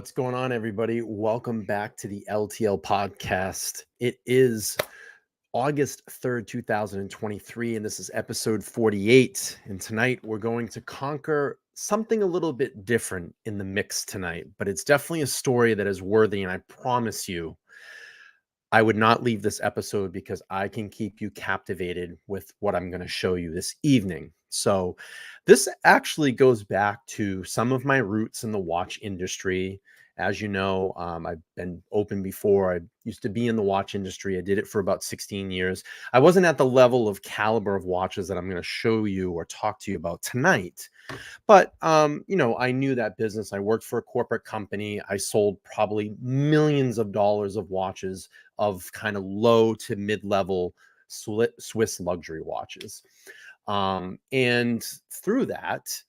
What's going on, everybody? Welcome back to the LTL podcast. It is August 3rd, 2023, and this is episode 48. And tonight we're going to conquer something a little bit different in the mix tonight, but it's definitely a story that is worthy. And I promise you, I would not leave this episode because I can keep you captivated with what I'm going to show you this evening. So this actually goes back to some of my roots in the watch industry. As you know, I've been open before. I used to be in the watch industry. I did it for about 16 years. I wasn't at the level of caliber of watches that I'm going to show you or talk to you about tonight. But, I knew that business. I worked for a corporate company. I sold probably millions of dollars of watches of kind of low to mid-level Swiss luxury watches. And through that,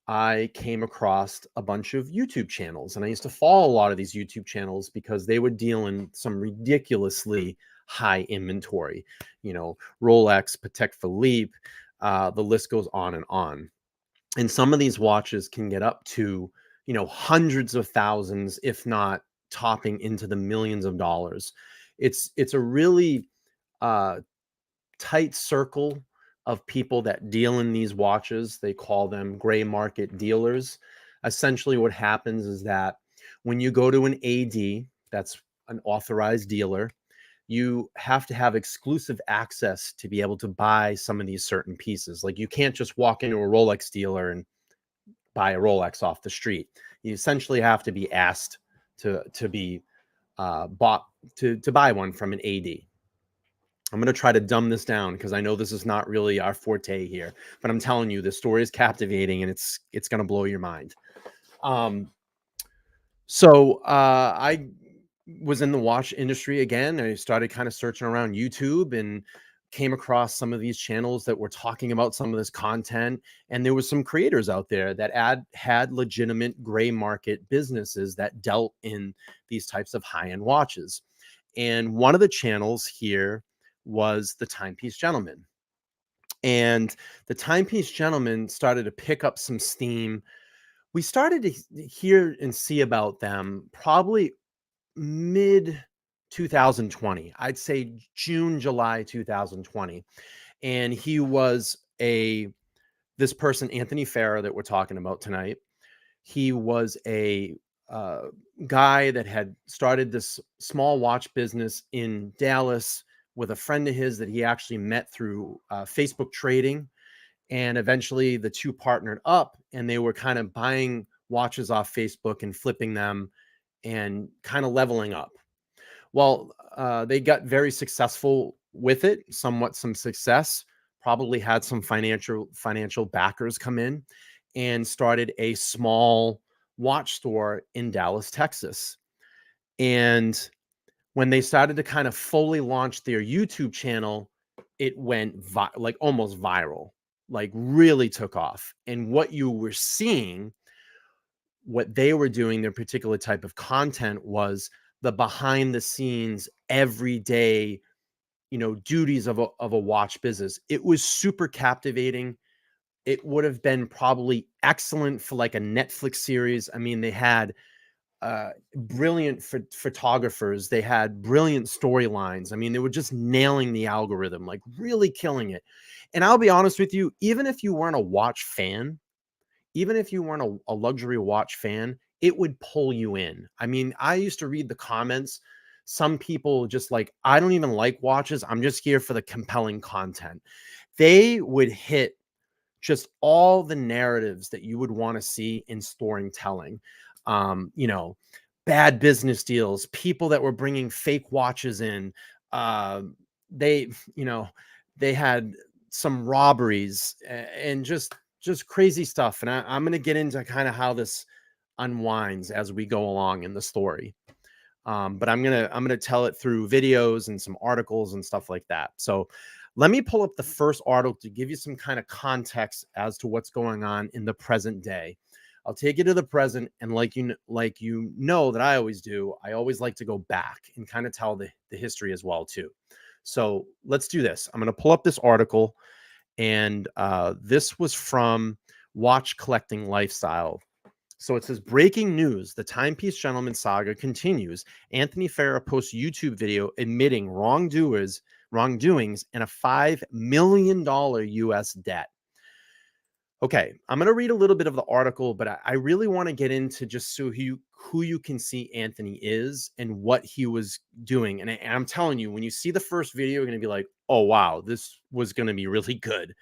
I came across a bunch of YouTube channels, and I used to follow a lot of these YouTube channels because they would deal in some ridiculously high inventory, Rolex, Patek Philippe, the list goes on and on. And some of these watches can get up to, hundreds of thousands, if not topping into the millions of dollars. It's a really tight circle of people that deal in these watches. They call them gray market dealers. Essentially, what happens is that when you go to an AD, that's an authorized dealer, you have to have exclusive access to be able to buy some of these certain pieces. Like, you can't just walk into a Rolex dealer and buy a Rolex off the street. You essentially have to be asked to be bought to buy one from an AD. I'm going to try to dumb this down because I know this is not really our forte here, but I'm telling you, the story is captivating and it's going to blow your mind. So I was in the watch industry again. I started kind of searching around YouTube and came across some of these channels that were talking about some of this content. And there was some creators out there that had legitimate gray market businesses that dealt in these types of high-end watches. And one of the channels here was the Timepiece Gentleman. And the Timepiece Gentleman started to pick up some steam. We started to hear and see about them probably mid 2020. I'd say June, July 2020. And he was this person, Anthony Farah, that we're talking about tonight. He was a guy that had started this small watch business in Dallas with a friend of his that he actually met through Facebook trading. And eventually the two partnered up and they were kind of buying watches off Facebook and flipping them and kind of leveling up. Well, they got very successful with it, some success, probably had some financial backers come in and started a small watch store in Dallas, Texas. And when they started to kind of fully launch their YouTube channel, it went like almost viral, like really took off. And what you were seeing, what they were doing, their particular type of content was the behind the scenes, everyday, duties of a watch business. It was super captivating. It would have been probably excellent for like a Netflix series. I mean, they had brilliant photographers. They had brilliant storylines. I mean, they were just nailing the algorithm, like really killing it. And I'll be honest with you, even if you weren't a watch fan, even if you weren't a luxury watch fan, it would pull you in. I mean, I used to read the comments. Some people just like, I don't even like watches. I'm just here for the compelling content. They would hit just all the narratives that you would want to see in storytelling. Bad business deals, people that were bringing fake watches in. They had some robberies and just crazy stuff. And I'm going to get into kind of how this unwinds as we go along in the story. But I'm going to tell it through videos and some articles and stuff like that. So let me pull up the first article to give you some kind of context as to what's going on in the present day. I'll take you to the present, and like you know that I always do, I always like to go back and kind of tell the history as well too. So let's do this. I'm going to pull up this article, and this was from Watch Collecting Lifestyle. So it says, breaking news: the Timepiece Gentleman saga continues. Anthony Farah posts YouTube video admitting wrongdoings and a $5 million US debt. Okay, I'm going to read a little bit of the article, but I really want to get into just so who you can see Anthony is and what he was doing. And I'm telling you, when you see the first video, you're going to be like, oh, wow, this was going to be really good.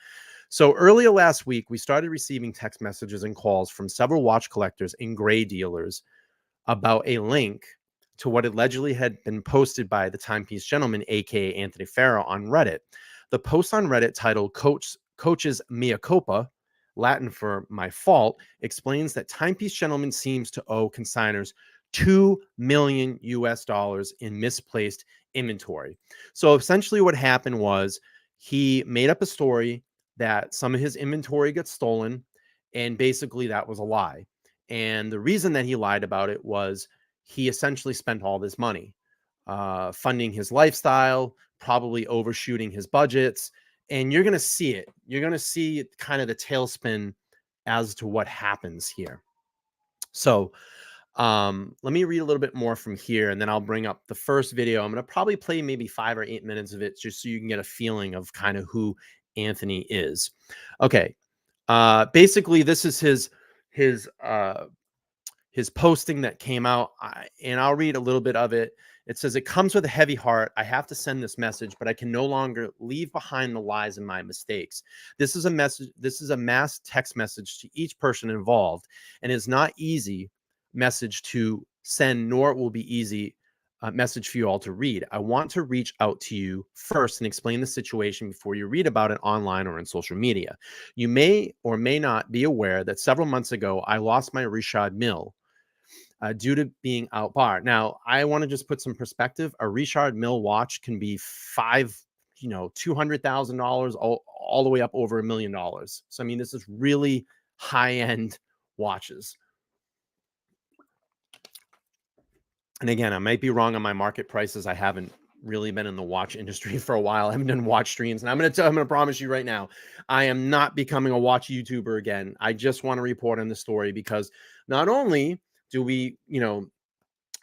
So earlier last week, we started receiving text messages and calls from several watch collectors and gray dealers about a link to what allegedly had been posted by the Timepiece Gentleman, aka Anthony Farah, on Reddit. The post on Reddit, titled Coach's Mea Culpa, Latin for my fault, explains that Timepiece Gentleman seems to owe consigners $2 million US in misplaced inventory. So essentially what happened was he made up a story that some of his inventory got stolen, and basically that was a lie. And the reason that he lied about it was he essentially spent all this money funding his lifestyle, probably overshooting his budgets. And you're going to see it. You're going to see kind of the tailspin as to what happens here. So let me read a little bit more from here, and then I'll bring up the first video. I'm going to probably play maybe 5 or 8 minutes of it just so you can get a feeling of kind of who Anthony is. Okay. Basically, this is his posting that came out, and I'll read a little bit of it. It says, it comes with a heavy heart. I have to send this message, but I can no longer leave behind the lies and my mistakes. This is a message. This is a mass text message to each person involved, and it's not easy message to send, nor it will be easy message for you all to read. I want to reach out to you first and explain the situation before you read about it online or in social media. You may or may not be aware that several months ago, I lost my Richard Mille due to being out bar. Now, I want to just put some perspective. A Richard Mille watch can be $200,000 all the way up over $1 million. So, I mean, this is really high-end watches. And again, I might be wrong on my market prices. I haven't really been in the watch industry for a while. I haven't done watch streams, and I'm going to promise you right now, I am not becoming a watch YouTuber again. I just want to report on the story, because not only do we,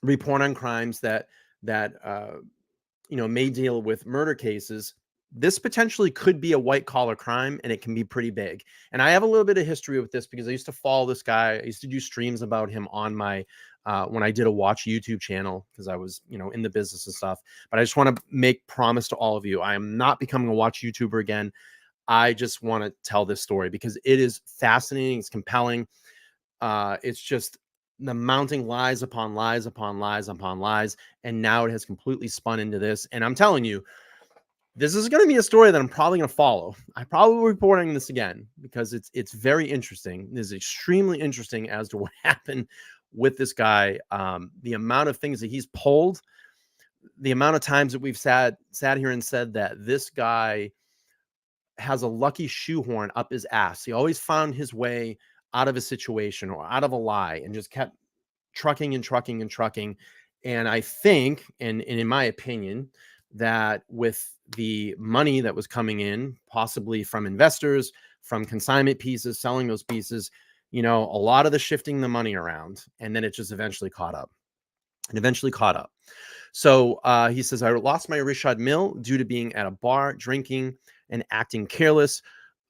report on crimes that may deal with murder cases, this potentially could be a white collar crime, and it can be pretty big. And I have a little bit of history with this because I used to follow this guy. I used to do streams about him on my when I did a watch YouTube channel, because I was, in the business and stuff. But I just want to make promise to all of you, I am not becoming a watch YouTuber again. I just want to tell this story because it is fascinating. It's compelling. It's just the mounting lies upon lies upon lies upon lies. And now it has completely spun into this. And I'm telling you, this is going to be a story that I'm probably going to follow. I probably will be reporting this again because it's very interesting. It is extremely interesting as to what happened with this guy. The amount of things that he's pulled, the amount of times that we've sat here and said that this guy has a lucky shoehorn up his ass. He always found his way out of a situation or out of a lie and just kept trucking and trucking and trucking. And I think, and in my opinion, that with the money that was coming in, possibly from investors, from consignment pieces, selling those pieces, a lot of the shifting the money around, and then it just eventually caught up. So he says, I lost my Richard Mille due to being at a bar, drinking and acting careless.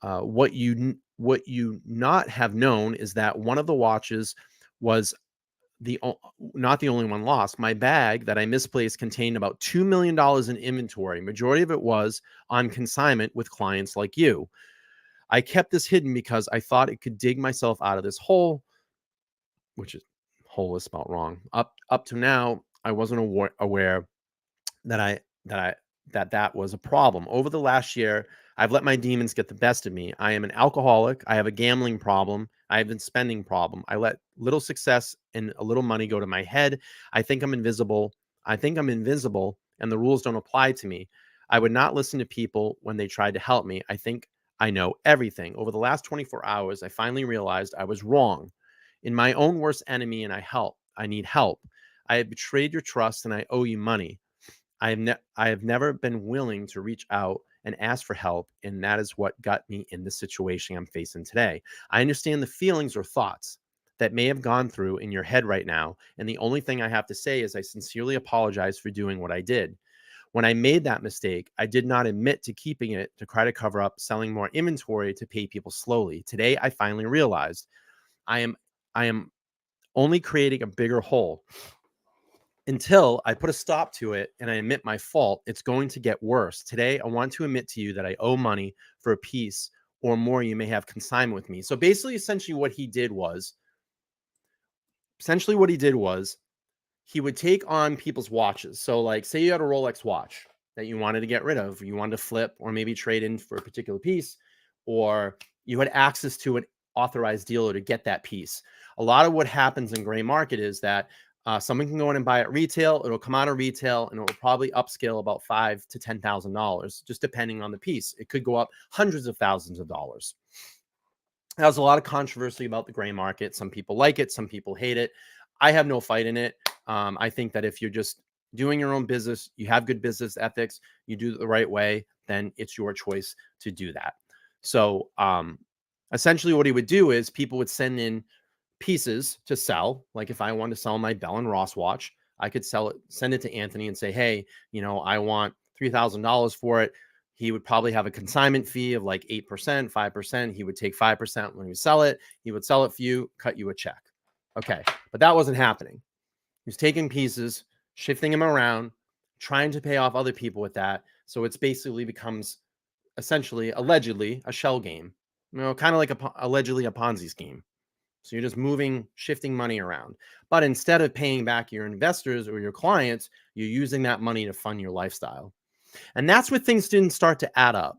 What you not have known is that one of the watches was not the only one lost. My bag that I misplaced contained about $2 million in inventory. Majority of it was on consignment with clients like you. I kept this hidden because I thought it could dig myself out of this hole, which is hole is spelled wrong. Up to now, I wasn't aware that that was a problem. Over the last year, I've let my demons get the best of me. I am an alcoholic. I have a gambling problem. I have a spending problem. I let little success and a little money go to my head. I think I'm invisible. And the rules don't apply to me. I would not listen to people when they tried to help me. I think I know everything. Over the last 24 hours, I finally realized I was wrong. In my own worst enemy, and I need help. I have betrayed your trust, and I owe you money. I have never been willing to reach out and ask for help, and that is what got me in the situation I'm facing today. I understand the feelings or thoughts that may have gone through in your head right now. And the only thing I have to say is I sincerely apologize for doing what I did. When I made that mistake, I did not admit to keeping it to try to cover up selling more inventory to pay people slowly. Today, I finally realized I am I am only creating a bigger hole. Until I put a stop to it and I admit my fault, it's going to get worse. Today, I want to admit to you that I owe money for a piece or more you may have consignment with me. So basically, essentially what he did was he would take on people's watches. So, like, say you had a Rolex watch that you wanted to get rid of, you wanted to flip or maybe trade in for a particular piece, or you had access to an authorized dealer to get that piece. A lot of what happens in gray market is that someone can go in and buy it retail. It'll come out of retail and it will probably upscale about $5,000 to $10,000, just depending on the piece. It could go up hundreds of thousands of dollars. There's a lot of controversy about the gray market. Some people like it, some people hate it. I have no fight in it. I think that if you're just doing your own business, you have good business ethics, you do it the right way, then it's your choice to do that. So essentially what he would do is people would send in pieces to sell. Like if I wanted to sell my Bell and Ross watch, I could send it to Anthony and say, hey, I want $3,000 for it. He would probably have a consignment fee of like 8%, 5%. He would take 5% when we sell it. He would sell it for you, cut you a check. Okay. But that wasn't happening. He was taking pieces, shifting them around, trying to pay off other people with that. So it's basically becomes essentially, allegedly, a shell game, kind of like allegedly a Ponzi scheme. So you're just shifting money around. But instead of paying back your investors or your clients, you're using that money to fund your lifestyle. And that's where things didn't start to add up,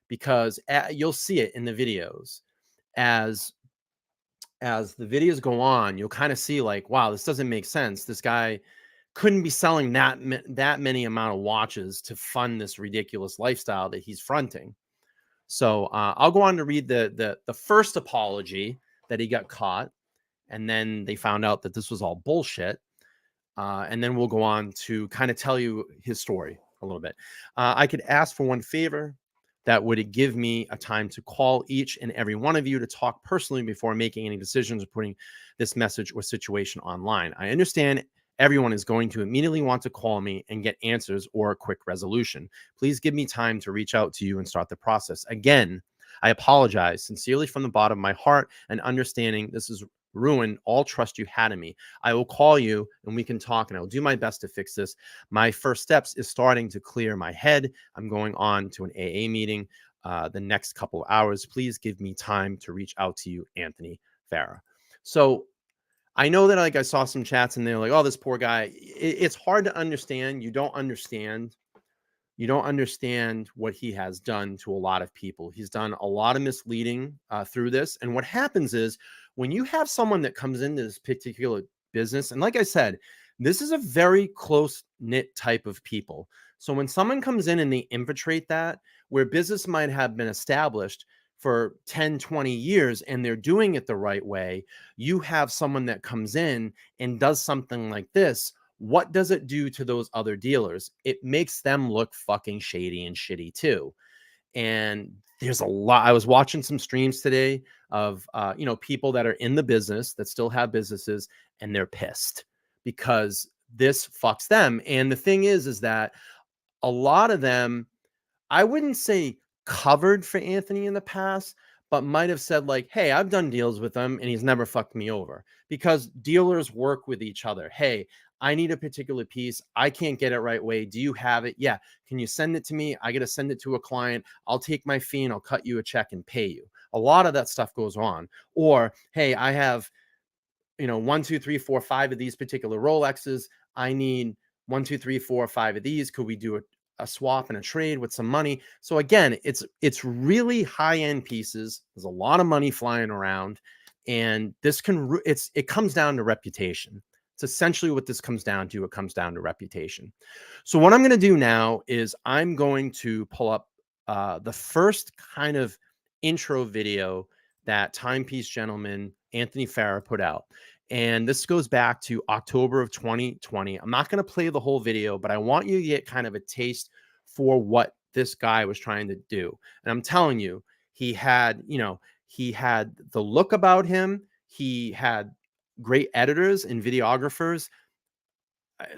because you'll see it in the videos. As the videos go on, you'll kind of see like, wow, this doesn't make sense. This guy couldn't be selling that many amount of watches to fund this ridiculous lifestyle that he's fronting. So I'll go on to read the first apology that he got caught, and then they found out that this was all bullshit. And then we'll go on to kind of tell you his story a little bit. I could ask for one favor. That would give me a time to call each and every one of you to talk personally before making any decisions or putting this message or situation online. I understand everyone is going to immediately want to call me and get answers or a quick resolution. Please give me time to reach out to you and start the process. Again, I apologize sincerely from the bottom of my heart, and understanding this has ruined all trust you had in me. I will call you and we can talk, and I'll do my best to fix this. My first steps is starting to clear my head. I'm going on to an AA meeting the next couple of hours. Please give me time to reach out to you, Anthony Farah. So I know that I saw some chats and they're like, oh, this poor guy. It's hard to understand. You don't understand what he has done to a lot of people. He's done a lot of misleading through this. And what happens is when you have someone that comes into this particular business, and like I said, this is a very close-knit type of people. So when someone comes in and they infiltrate that, where business might have been established for 10, 20 years and they're doing it the right way, you have someone that comes in and does something like this. What does it do to those other dealers? It makes them look fucking shady and shitty too. And there's a lot. I was watching some streams today of, people that are in the business that still have businesses, and they're pissed because this fucks them. And the thing is that a lot of them, I wouldn't say covered for Anthony in the past, but might have said like, hey, I've done deals with him and he's never fucked me over, because dealers work with each other. Hey, I need a particular piece. I can't get it right way. Do you have it? Yeah. Can you send it to me? I got to send it to a client. I'll take my fee and I'll cut you a check and pay you. A lot of that stuff goes on. Or, hey, I have, 1, 2, 3, 4, 5 of these particular Rolexes. I need 1, 2, 3, 4, 5 of these. Could we do a swap and a trade with some money? So again, it's really high-end pieces. There's a lot of money flying around, and it comes down to reputation. It's essentially what this comes down to. It comes down to reputation. So what I'm going to do now is I'm going to pull up the first kind of intro video that Timepiece gentleman Anthony Farah put out. And this goes back to October of 2020. I'm not going to play the whole video, but I want you to get kind of a taste for what this guy was trying to do. And I'm telling you, he had the look about him. He had great editors and videographers.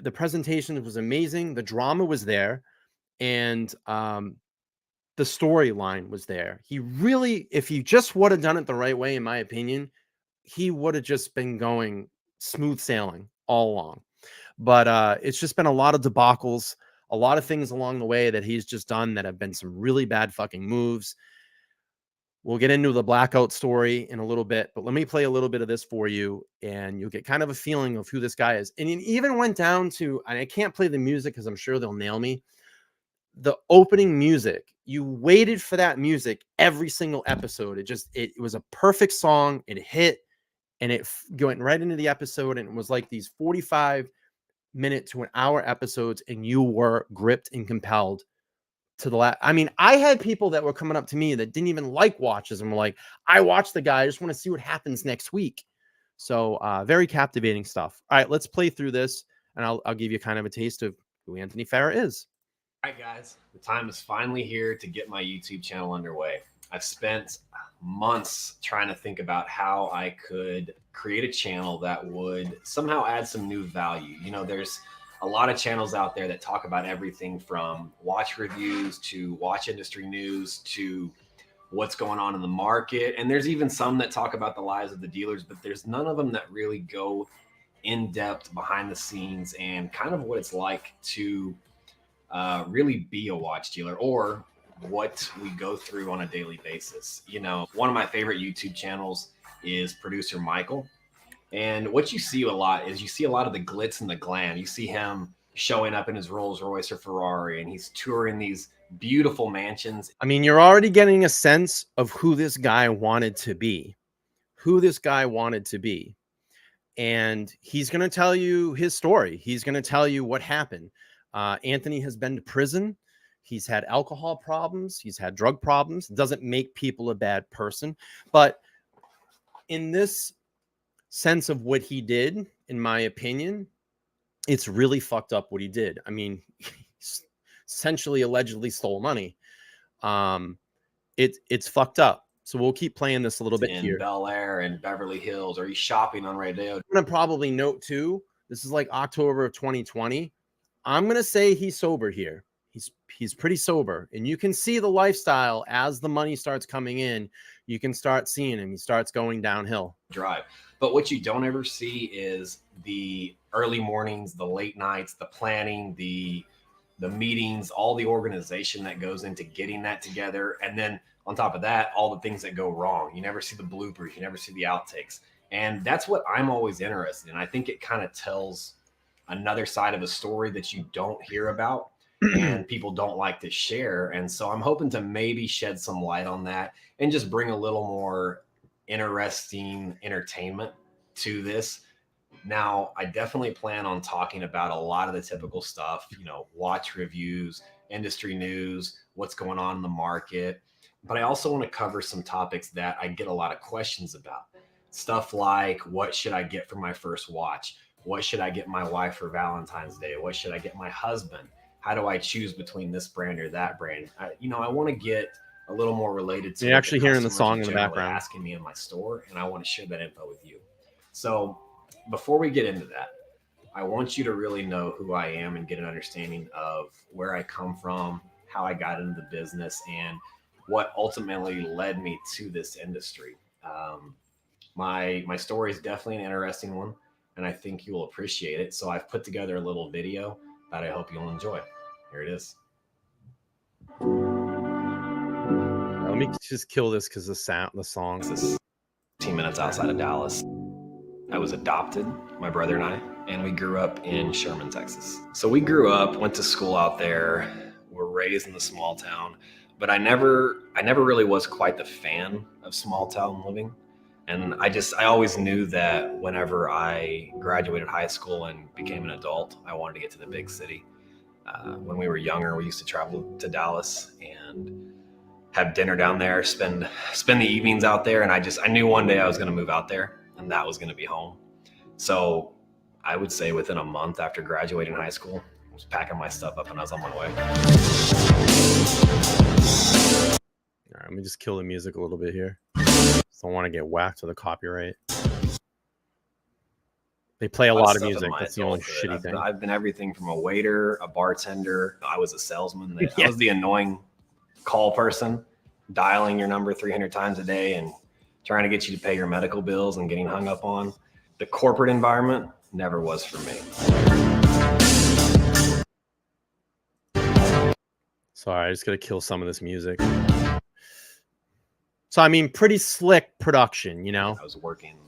The presentation was amazing. The drama was there, and the storyline was there. He really, if he just would have done it the right way, in my opinion, he would have just been going smooth sailing all along. But it's just been a lot of debacles, a lot of things along the way that he's just done that have been some really bad fucking moves. We'll get into the blackout story in a little bit, but let me play a little bit of this for you, and you'll get kind of a feeling of who this guy is. And it even went down to, and I can't play the music because I'm sure they'll nail me, the opening music. You waited for that music every single episode. It was a perfect song. It hit, and it went right into the episode, and it was like these 45-minute to an hour episodes, and you were gripped and compelled to the last. I mean, I had people that were coming up to me that didn't even like watches and were like, I watched the guy, I just want to see what happens next week. So very captivating stuff. All right, let's play through this, and I'll give you kind of a taste of who Anthony Farah is. All right, guys, the time is finally here to get my YouTube channel underway. I've spent months trying to think about how I could create a channel that would somehow add some new value. You know, there's a lot of channels out there that talk about everything from watch reviews to watch industry news to what's going on in the market. And there's even some that talk about the lives of the dealers, but there's none of them that really go in depth behind the scenes and kind of what it's like to really be a watch dealer, or what we go through on a daily basis. You know, one of my favorite YouTube channels is Producer Michael. And what you see a lot is you see a lot of the glitz and the glam. You see him showing up in his Rolls Royce or Ferrari, and he's touring these beautiful mansions. I mean, you're already getting a sense of who this guy wanted to be, And he's going to tell you his story. He's going to tell you what happened. Anthony has been to prison. He's had alcohol problems. He's had drug problems. It doesn't make people a bad person. But in this sense of what he did, in my opinion, it's really fucked up what he did. I mean, he essentially allegedly stole money. It's fucked up. So we'll keep playing this a little bit here. In Bel Air and Beverly Hills, or he's shopping on Rodeo. I'm going to probably note too, this is like October of 2020. I'm going to say he's sober here. He's pretty sober, and you can see the lifestyle as the money starts coming in. You can start seeing him. He starts going downhill. Drive. But what you don't ever see is the early mornings, the late nights, the planning, the meetings, all the organization that goes into getting that together. And then on top of that, all the things that go wrong. You never see the bloopers. You never see the outtakes. And that's what I'm always interested in. I think it kind of tells another side of a story that you don't hear about and people don't like to share. And so I'm hoping to maybe shed some light on that and just bring a little more interesting entertainment to this. Now, I definitely plan on talking about a lot of the typical stuff, you know, watch reviews, industry news, what's going on in the market. But I also want to cover some topics that I get a lot of questions about. Stuff like, what should I get for my first watch? What should I get my wife for Valentine's Day? What should I get my husband? How do I choose between this brand or that brand? I want to get a little more related to. You're actually hearing the song in the background asking me in my store, and I want to share that info with you. So before we get into that, I want you to really know who I am and get an understanding of where I come from, how I got into the business, and what ultimately led me to this industry. My story is definitely an interesting one, and I think you will appreciate it. So I've put together a little video that I hope you'll enjoy. Here it is. Let me just kill this because the song. This is 15 minutes outside of Dallas. I was adopted, my brother and we grew up in Sherman, Texas. So we grew up, went to school out there, were raised in the small town, but I never really was quite the fan of small town living. And I always knew that whenever I graduated high school and became an adult, I wanted to get to the big city. When we were younger, we used to travel to Dallas and have dinner down there, spend the evenings out there. And I knew one day I was going to move out there, and that was going to be home. So I would say within a month after graduating high school, I was packing my stuff up and I was on my way. All right, let me just kill the music a little bit here. Just don't want to get whacked with the copyright. They play a lot of stuff in music. my That's the only adulthood. shitty thing. I've been everything from a waiter, a bartender. I was a salesman. I Yeah. was the annoying call person, dialing your number 300 times a day and trying to get you to pay your medical bills and getting hung up on. The corporate environment never was for me. Sorry, I just gotta kill some of this music. So I mean, pretty slick production, you know. I was working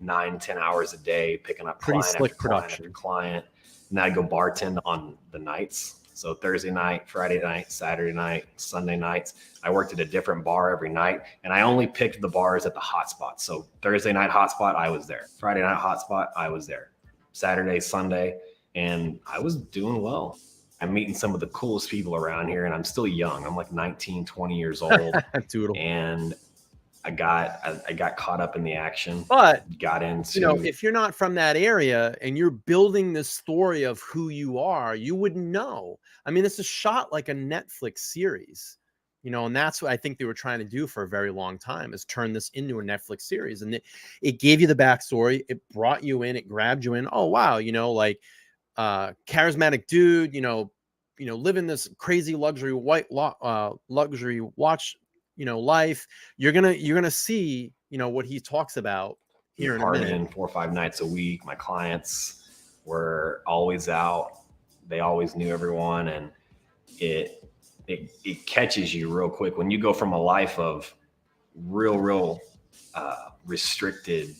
9-10 hours a day, picking up Pretty client slick after client production. after client. And I'd go bartend on the nights. So Thursday night, Friday night, Saturday night, Sunday nights. I worked at a different bar every night, and I only picked the bars at the hotspot. So Thursday night hotspot, I was there. Friday night hotspot, I was there. Saturday, Sunday, and I was doing well. I'm meeting some of the coolest people around here, and I'm still young. I'm like 19, 20 years old. Doodle. And I got caught up in the action, But got into, you know, if you're not from that area and you're building this story of who you are, you wouldn't know. I mean, this is shot like a Netflix series, you know, and that's what I think they were trying to do for a very long time, is turn this into a Netflix series. And it gave you the backstory, it brought you in, it grabbed you in. Oh wow, you know, like charismatic dude, you know, living this crazy luxury luxury watch, you know, life. You're gonna see, you know, what he talks about here in a minute. partying 4 or 5 nights a week. My clients were always out. They always knew everyone, and it catches you real quick when you go from a life of real restricted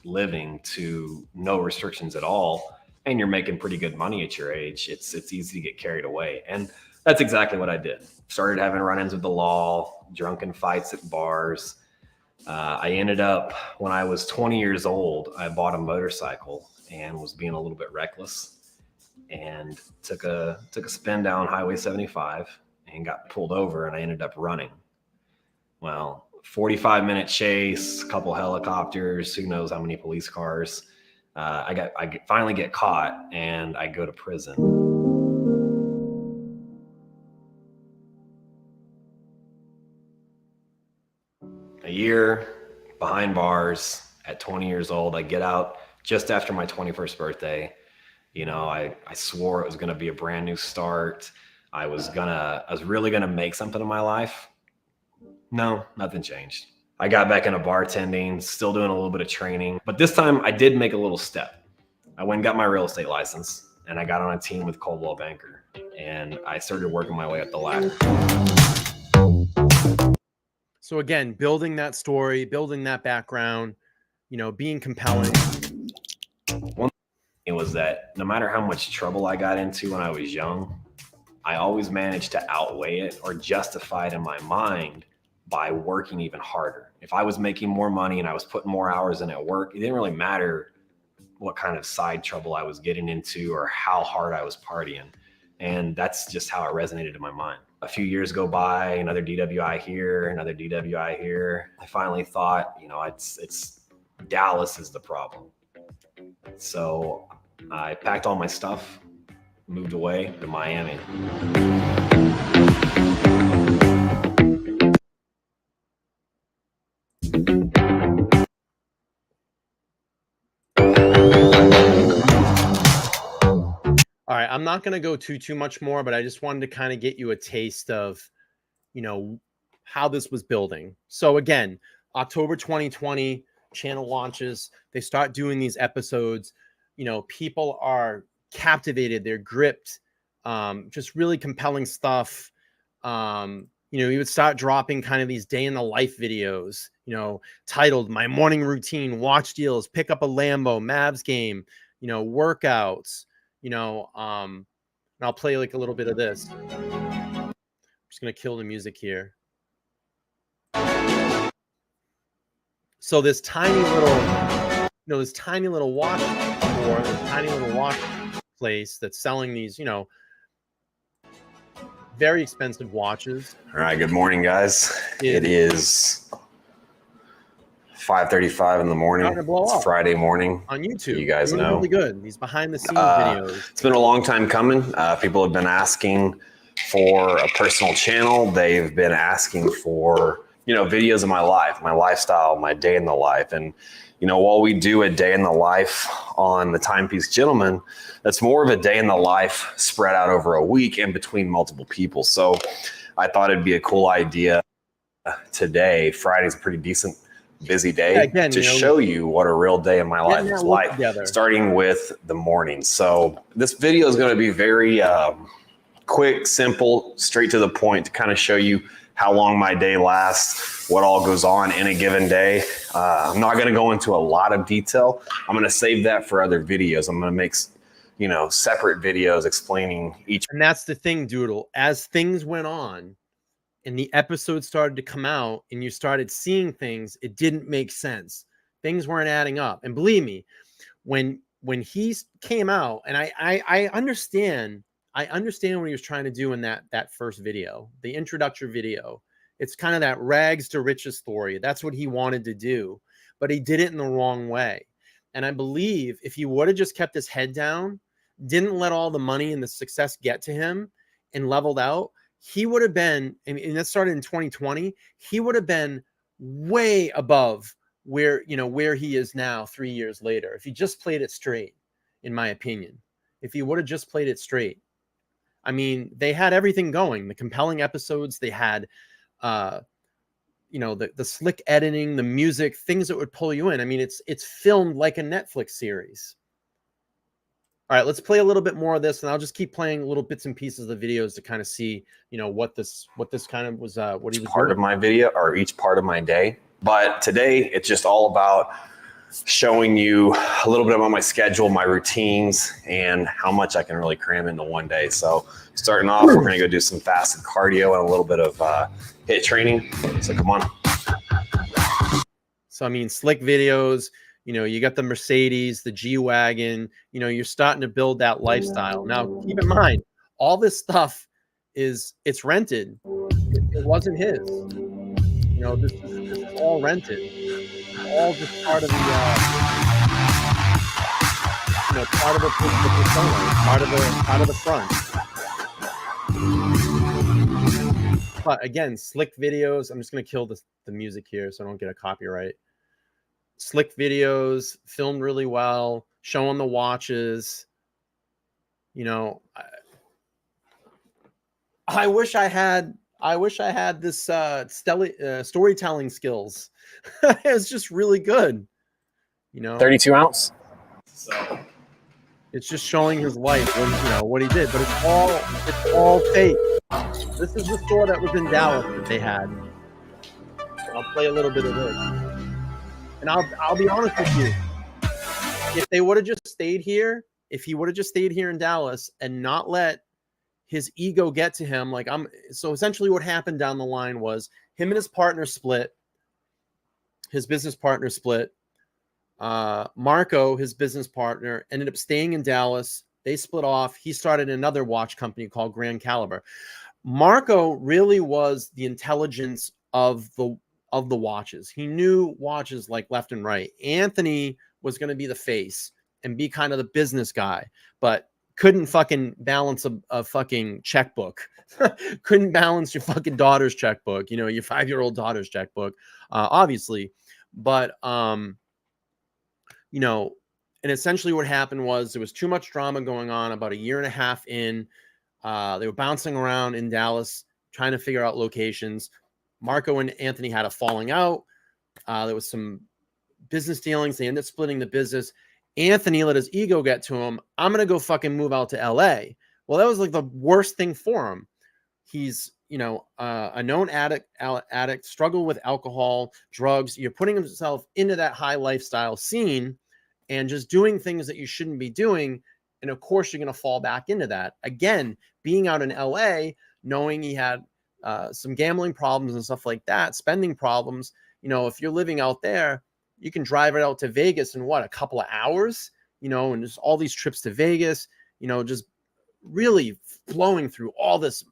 living to no restrictions at all, and you're making pretty good money at your age. It's easy to get carried away, and that's exactly what I did. Started having run-ins with the law, drunken fights at bars. I ended up, when I was 20 years old, I bought a motorcycle and was being a little bit reckless, and took a spin down Highway 75 and got pulled over, and I ended up running. Well, 45-minute chase, a couple helicopters, who knows how many police cars. I finally get caught, and I go to prison. A year behind bars at 20 years old. I get out just after my 21st birthday. You know, I swore it was going to be a brand new start. I was really going to make something of my life. No, nothing changed. I got back into bartending, still doing a little bit of training, but this time I did make a little step. I went and got my real estate license, and I got on a team with Coldwell Banker, and I started working my way up the ladder. So again, building that story, building that background, you know, being compelling. One thing was that no matter how much trouble I got into when I was young, I always managed to outweigh it or justify it in my mind by working even harder. If I was making more money and I was putting more hours in at work, it didn't really matter what kind of side trouble I was getting into or how hard I was partying. And that's just how it resonated in my mind. A few years go by, another DWI here, another DWI here. I finally thought, you know, it's Dallas is the problem. So I packed all my stuff, moved away to Miami. All right, I'm not going to go too much more, but I just wanted to kind of get you a taste of, you know, how this was building. So again, October 2020, channel launches. They start doing these episodes. You know, people are captivated. They're gripped. Just really compelling stuff. You know, he would start dropping kind of these day in the life videos, you know, titled "My Morning Routine," watch deals, pick up a Lambo, Mavs game, you know, workouts. You know, and I'll play like a little bit of this. I'm just gonna kill the music here. So this tiny little, you know, this tiny little watch store, this tiny little watch place that's selling these, you know, very expensive watches. All right, good morning, guys. It is 5:35 in the morning. It's Friday morning on YouTube. You guys know. Really good. These behind the scenes videos. It's been a long time coming. People have been asking for a personal channel. They've been asking for, you know, videos of my life, my lifestyle, my day in the life. And, while we do a day in the life on the Timepiece Gentleman, that's more of a day in the life spread out over a week and between multiple people. So I thought it'd be a cool idea today. Friday's a pretty decent, busy day, again, to show you what a real day in my life is like, starting with the morning. So this video is going to be very quick, simple, straight to the point, to kind of show you how long my day lasts, what all goes on in a given day. I'm not going to go into a lot of detail. I'm going to save that for other videos. I'm going to make, separate videos explaining each. And that's the thing, Doodle. As things went on and the episodes started to come out and you started seeing things, it didn't make sense. Things weren't adding up. And believe me, when he came out, and I understand what he was trying to do in that first video, the introductory video. It's kind of that rags to riches story. That's what he wanted to do, but he did it in the wrong way. And I believe if he would have just kept his head down, didn't let all the money and the success get to him, and leveled out, he would have been, and that started in 2020, he would have been way above where he is now 3 years later. If he just played it straight, in my opinion, if he would have just played it straight. I mean, they had everything going, the compelling episodes, they had, the slick editing, the music, things that would pull you in. I mean, it's filmed like a Netflix series. All right, let's play a little bit more of this, and I'll just keep playing little bits and pieces of the videos to kind of see, what this kind of was, what he was part doing. Of my video, or each part of my day. But today, it's just all about showing you a little bit about my schedule, my routines, and how much I can really cram into one day. So starting off, we're going to go do some fasted cardio and a little bit of HIIT training. So come on. So, I mean, slick videos, you got the Mercedes, the G-Wagon, you're starting to build that lifestyle. Now, keep in mind, all this stuff it's rented. It wasn't his. This is all rented. All just part of the, part of the persona, part of the front. But again, slick videos. I'm just going to kill the music here so I don't get a copyright. Slick videos, filmed really well, showing the watches. I wish I had this storytelling skills. It's just really good. 32 ounce. So it's just showing his life, what he did, but it's all fake. This is the store that was in Dallas that they had. I'll play a little bit of this. And I'll be honest with you. If they would have just stayed here, if he would have just stayed here in Dallas and not let his ego get to him, so essentially what happened down the line was him and his partner split. His business partner split. Marco, his business partner, ended up staying in Dallas. They split off. He started another watch company called Grand Caliber. Marco really was the intelligence of the watches. He knew watches like left and right. Anthony was going to be the face and be kind of the business guy, but couldn't fucking balance a fucking checkbook. Couldn't balance your fucking daughter's checkbook, your 5-year-old daughter's checkbook, obviously. But, and essentially what happened was there was too much drama going on about a year and a half in. They were bouncing around in Dallas, trying to figure out locations. Marco and Anthony had a falling out. There was some business dealings. They ended up splitting the business. Anthony let his ego get to him. I'm going to go fucking move out to LA. Well, that was like the worst thing for him. He's, a known addict, struggled with alcohol, drugs. You're putting himself into that high lifestyle scene and just doing things that you shouldn't be doing. And of course, you're going to fall back into that. Again, being out in LA, knowing he had some gambling problems and stuff like that, spending problems. If you're living out there, you can drive it out to Vegas in a couple of hours, and there's all these trips to Vegas, just really flowing through all this,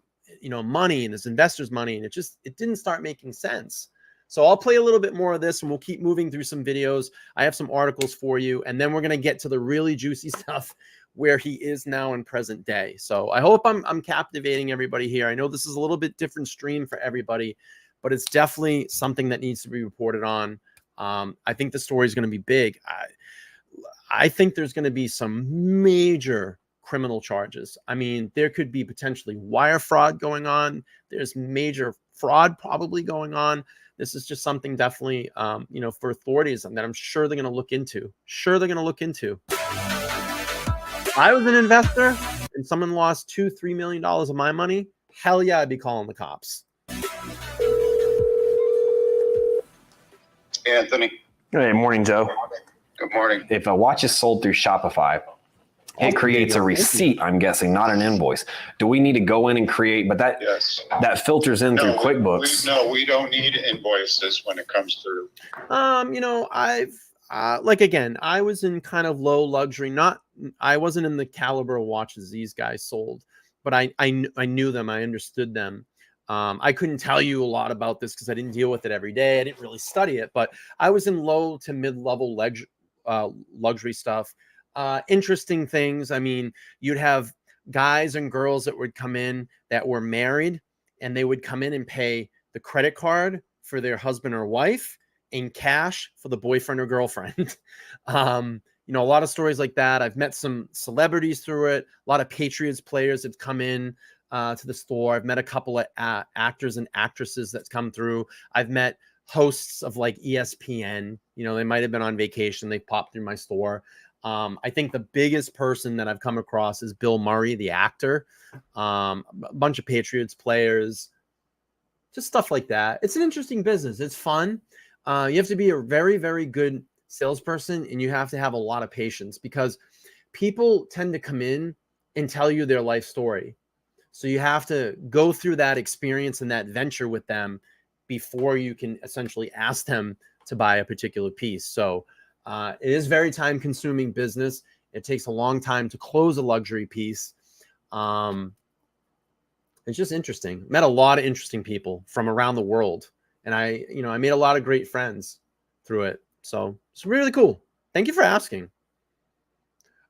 money and this investors' money. And it didn't start making sense. So I'll play a little bit more of this and we'll keep moving through some videos. I have some articles for you, and then we're going to get to the really juicy stuff where he is now in present day. So I hope I'm captivating everybody here. I know this is a little bit different stream for everybody, but it's definitely something that needs to be reported on. I think the story is going to be big. I think there's going to be some major criminal charges. I mean, there could be potentially wire fraud going on. There's major fraud probably going on. This is just something definitely, you know, for authorities that I'm sure they're going to look into. If I was an investor and someone lost $2-3 million of my money, hell yeah, I'd be calling the cops. Anthony. Hey, morning, Joe. Good morning. If a watch is sold through Shopify, it creates a receipt, I'm guessing, not an invoice. Do we need to go in and create, but that that filters in through QuickBooks? We don't need invoices when it comes through. You know, I've like, again, I was in kind of low luxury, I wasn't in the caliber of watches these guys sold, but I knew them, I understood them. I couldn't tell you a lot about this because I didn't deal with it every day. I didn't really study it, but I was in low to mid-level luxury stuff. Interesting things. I mean, you'd have guys and girls that would come in that were married, and they would come in and pay the credit card for their husband or wife in cash for the boyfriend or girlfriend. You know, a lot of stories like that. I've met some celebrities through it. A lot of Patriots players have come in to the store. I've met a couple of actors and actresses that's come through. I've met hosts of like ESPN. You know, they might have been on vacation. They popped through my store. I think the biggest person that I've come across is Bill Murray, the actor. A bunch of Patriots players, just stuff like that. It's an interesting business. It's fun. You have to be a very, very good salesperson, and you have to have a lot of patience because people tend to come in and tell you their life story. So you have to go through that experience and that venture with them before you can essentially ask them to buy a particular piece. So it is very time consuming business. It takes a long time to close a luxury piece. It's just interesting. Met a lot of interesting people from around the world. And I made a lot of great friends through it. So it's really cool. Thank you for asking.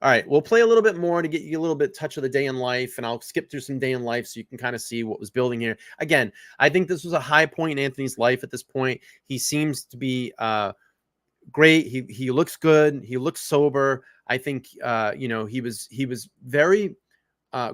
All right, we'll play a little bit more to get you a little bit touch of the day in life, and I'll skip through some day in life so you can kind of see what was building here. Again, I think this was a high point in Anthony's life at this point. He seems to be great. He looks good. He looks sober. I think you know, he was very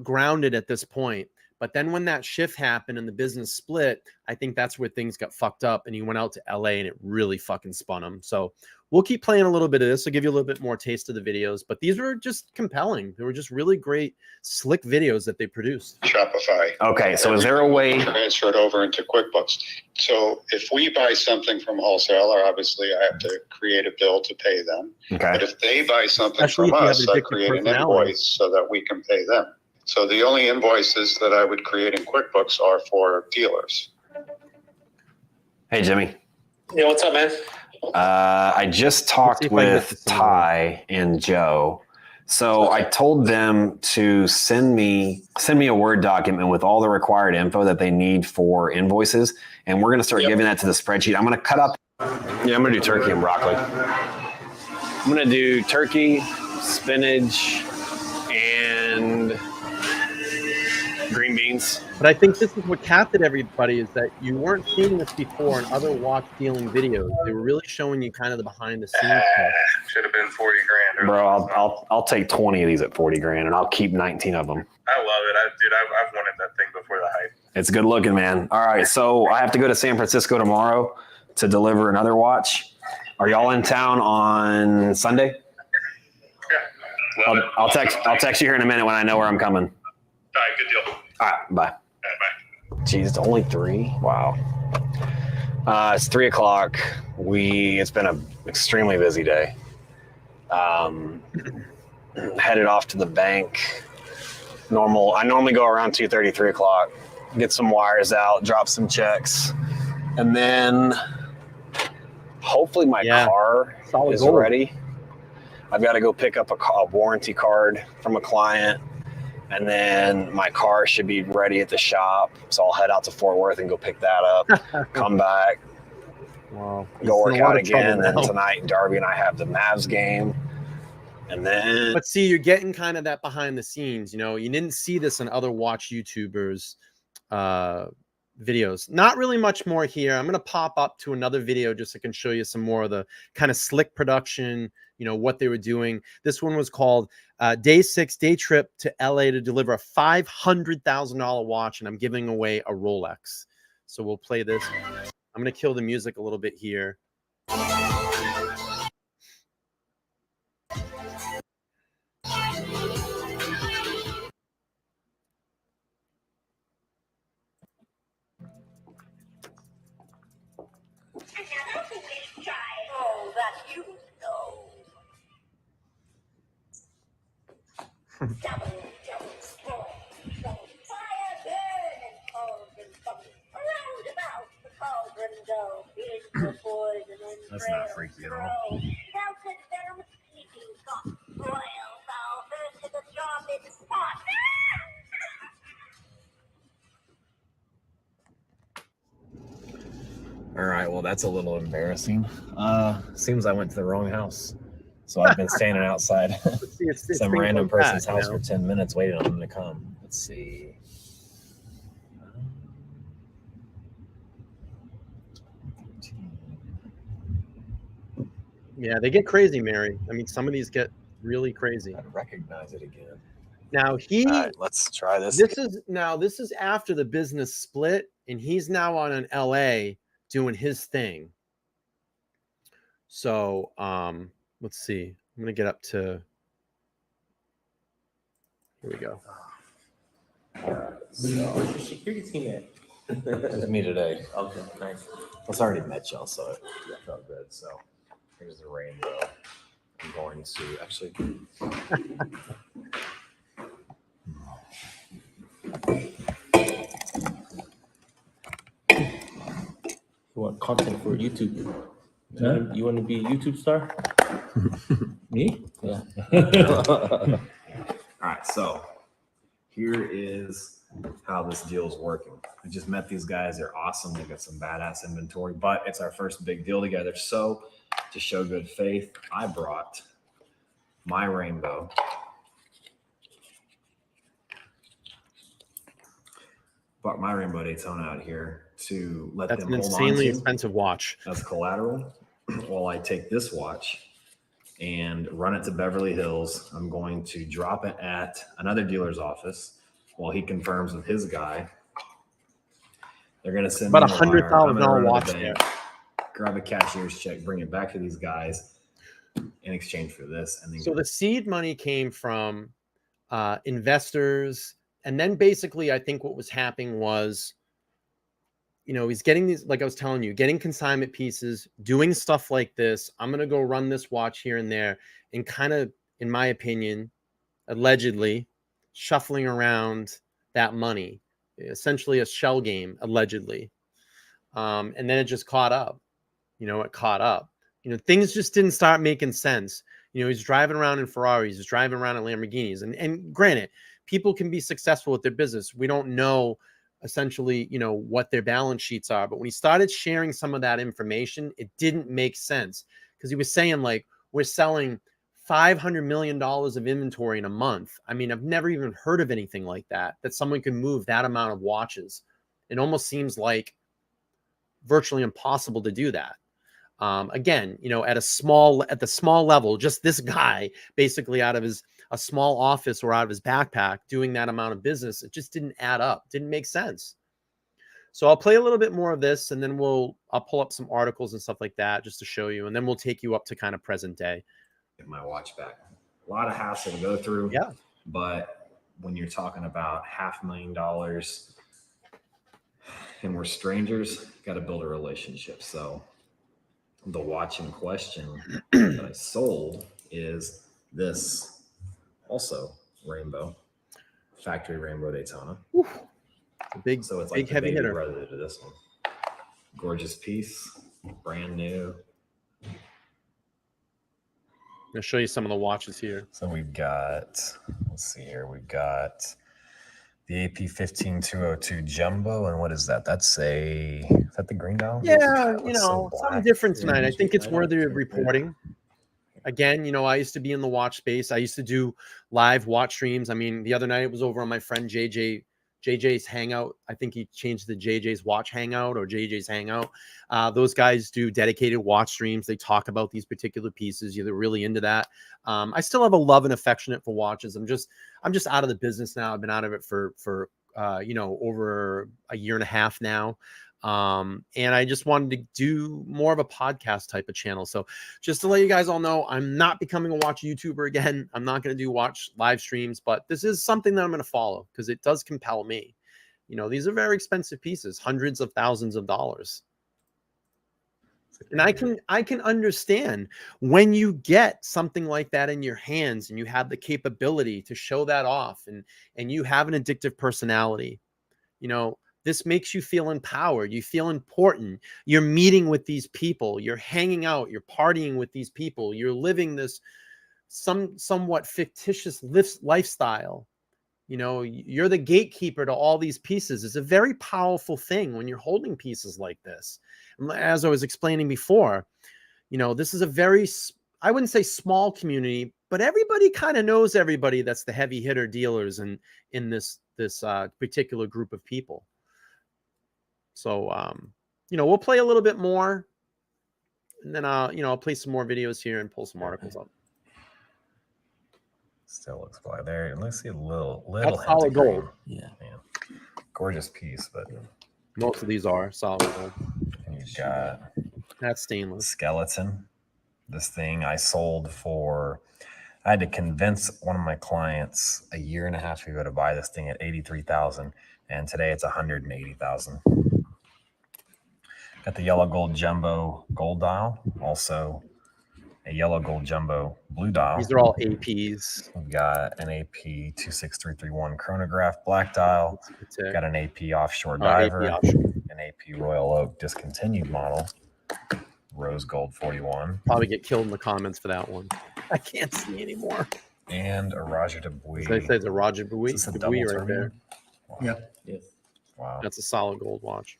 grounded at this point. But then when that shift happened and the business split, I think that's where things got fucked up, and he went out to LA and it really fucking spun him. So we'll keep playing a little bit of this. I'll give you a little bit more taste of the videos, but these were just compelling. They were just really great, slick videos that they produced. Shopify. Okay, so is there a way transfer it over into QuickBooks? So if we buy something from a wholesaler, obviously I have to create a bill to pay them. Okay. But if they buy something Especially from if you us, have I addictive create an personality. invoice so that we can pay them. So the only invoices that I would create in QuickBooks are for dealers. Hey, Jimmy. Yeah, what's up, man? I just talked with Ty and Joe. So I told them to send me a Word document with all the required info that they need for invoices. And we're going to start giving that to the spreadsheet. I'm going to cut up. Yeah, I'm going to do turkey and broccoli. I'm going to do turkey, spinach, and green beans. But I think this is what captured everybody, is that you weren't seeing this before in other watch dealing videos. They were really showing you kind of the behind the scenes stuff. Should have been 40 grand. Bro, I'll take 20 of these at 40 grand, and I'll keep 19 of them. I love it. I've wanted that thing before the hype. It's good looking, man. All right, so I have to go to San Francisco tomorrow to deliver another watch. Are y'all in town on Sunday? Yeah. I'll text you here in a minute when I know where I'm coming. All right, good deal. All right, bye. All right, bye. Geez, it's only 3. Wow. It's 3 o'clock. It's been an extremely busy day. Headed off to the bank. I normally go around 2:30, 3 o'clock. Get some wires out, drop some checks, and then hopefully my car is ready. I've got to go pick up a warranty card from a client. And then my car should be ready at the shop. So I'll head out to Fort Worth and go pick that up, come back, Wow. go work out again. And then tonight, Darby and I have the Mavs game. And then... But see, you're getting kind of that behind the scenes. You know, you didn't see this in other watch YouTubers, videos. Not really much more here. I'm going to pop up to another video just so I can show you some more of the kind of slick production, you know, what they were doing. This one was called Day 6, Day Trip to LA to deliver a $500,000 watch, and I'm giving away a Rolex. So we'll play this. I'm going to kill the music a little bit here. That's not freaky at all. All right, well, that's a little embarrassing. Seems I went to the wrong house. So I've been standing outside it's some random like person's that, house you know? for 10 minutes waiting on them to come. Let's see. Yeah, they get crazy, Mary. I mean, some of these get really crazy. I'd recognize it again. Now All right, let's try this. this is after the business split, and he's now on an LA doing his thing. So let's see. I'm gonna get up to, here we go. Where's your security team at? It's me today. Okay, nice. I've already met y'all, so it felt good. So here's the rainbow. I'm going to actually. You want content for YouTube? You want to be a YouTube star? Me? Yeah. All right, so here is how this deal is working. I just met these guys. They're awesome. They got some badass inventory, but it's our first big deal together. So to show good faith, I brought my rainbow. Brought my rainbow Daytona out here to let That's them an hold on insanely to expensive watch. as collateral while I take this watch and run it to Beverly Hills. I'm going to drop it at another dealer's office while he confirms with his guy. They're going to send About me a wire. I'm gonna $100,000 run to watch the there. bank, grab a cashier's check, bring it back to these guys in exchange for this. And then So the seed money came from investors, and then basically I think what was happening was, you know, he's getting these, like I was telling you, getting consignment pieces, doing stuff like this. I'm going to go run this watch here and there, and kind of, in my opinion, allegedly shuffling around that money, essentially a shell game, allegedly. And then it just caught up. You know, it caught up. You know, things just didn't start making sense. You know, he's driving around in Ferraris, he's driving around in Lamborghinis. And granted, people can be successful with their business. We don't know essentially, you know, what their balance sheets are. But when he started sharing some of that information, it didn't make sense, because he was saying, like, we're selling $500 million of inventory in a month. I mean, I've never even heard of anything like that someone can move that amount of watches. It almost seems like virtually impossible to do that. Again, you know, at the small level, just this guy basically out of a small office or out of his backpack doing that amount of business, it just didn't add up. Didn't make sense. So I'll play a little bit more of this, and then I'll pull up some articles and stuff like that just to show you, and then we'll take you up to kind of present day. Get my watch back. A lot of hassle to go through. Yeah. But when you're talking about $500,000 and we're strangers, got to build a relationship. So the watch in question that I sold is this also rainbow, factory rainbow Daytona. Whew. Big, So it's big like the heavy baby hitter. brother to this one. Gorgeous piece, brand new. I'm going to show you some of the watches here. So we've got, let's see here, we've got the AP15202 Jumbo, and what is that? Is that the green dial? Yeah, Looks you so know, something black. different tonight. I think it's I know. worthy of reporting. Again, you know, I used to be in the watch space. I used to do live watch streams. I mean, the other night it was over on my friend JJ JJ's Hangout. I think he changed the JJ's Watch Hangout or JJ's Hangout. Those guys do dedicated watch streams. They talk about these particular pieces. You're really into that. I still have a love and affectionate for watches. I'm just out of the business now. I've been out of it for over a year and a half now. And I just wanted to do more of a podcast type of channel. So just to let you guys all know, I'm not becoming a watch YouTuber again. I'm not going to do watch live streams, but this is something that I'm going to follow because it does compel me. These are very expensive pieces, hundreds of thousands of dollars. And I can understand when you get something like that in your hands and you have the capability to show that off and you have an addictive personality, this makes you feel empowered. You feel important. You're meeting with these people. You're hanging out. You're partying with these people. You're living this somewhat fictitious lifestyle. You're the gatekeeper to all these pieces. It's a very powerful thing when you're holding pieces like this. As I was explaining before, this is a very, I wouldn't say small community, but everybody kind of knows everybody that's the heavy hitter dealers in this particular group of people. So, we'll play a little bit more and then I'll play some more videos here and pull some articles up. Still looks black there. Let's see a little That's solid gold. Yeah. Gorgeous piece, but most of these are solid gold. And you've got that's stainless skeleton. This thing I sold for. I had to convince one of my clients a year and a half ago to buy this thing at $83,000, and today it's $180,000. Got the yellow gold jumbo gold dial, also a yellow gold jumbo blue dial. These are all APs. We've got an AP 26331 chronograph black dial. Got an AP offshore diver, AP offshore. an AP Royal Oak discontinued model, rose gold 41. Probably get killed in the comments for that one. I can't see anymore. And a Roger Dubuis. They say it's a Roger Dubuis. Is this a Dubuis double right there. Wow. Yeah. Yes. Wow. That's a solid gold watch.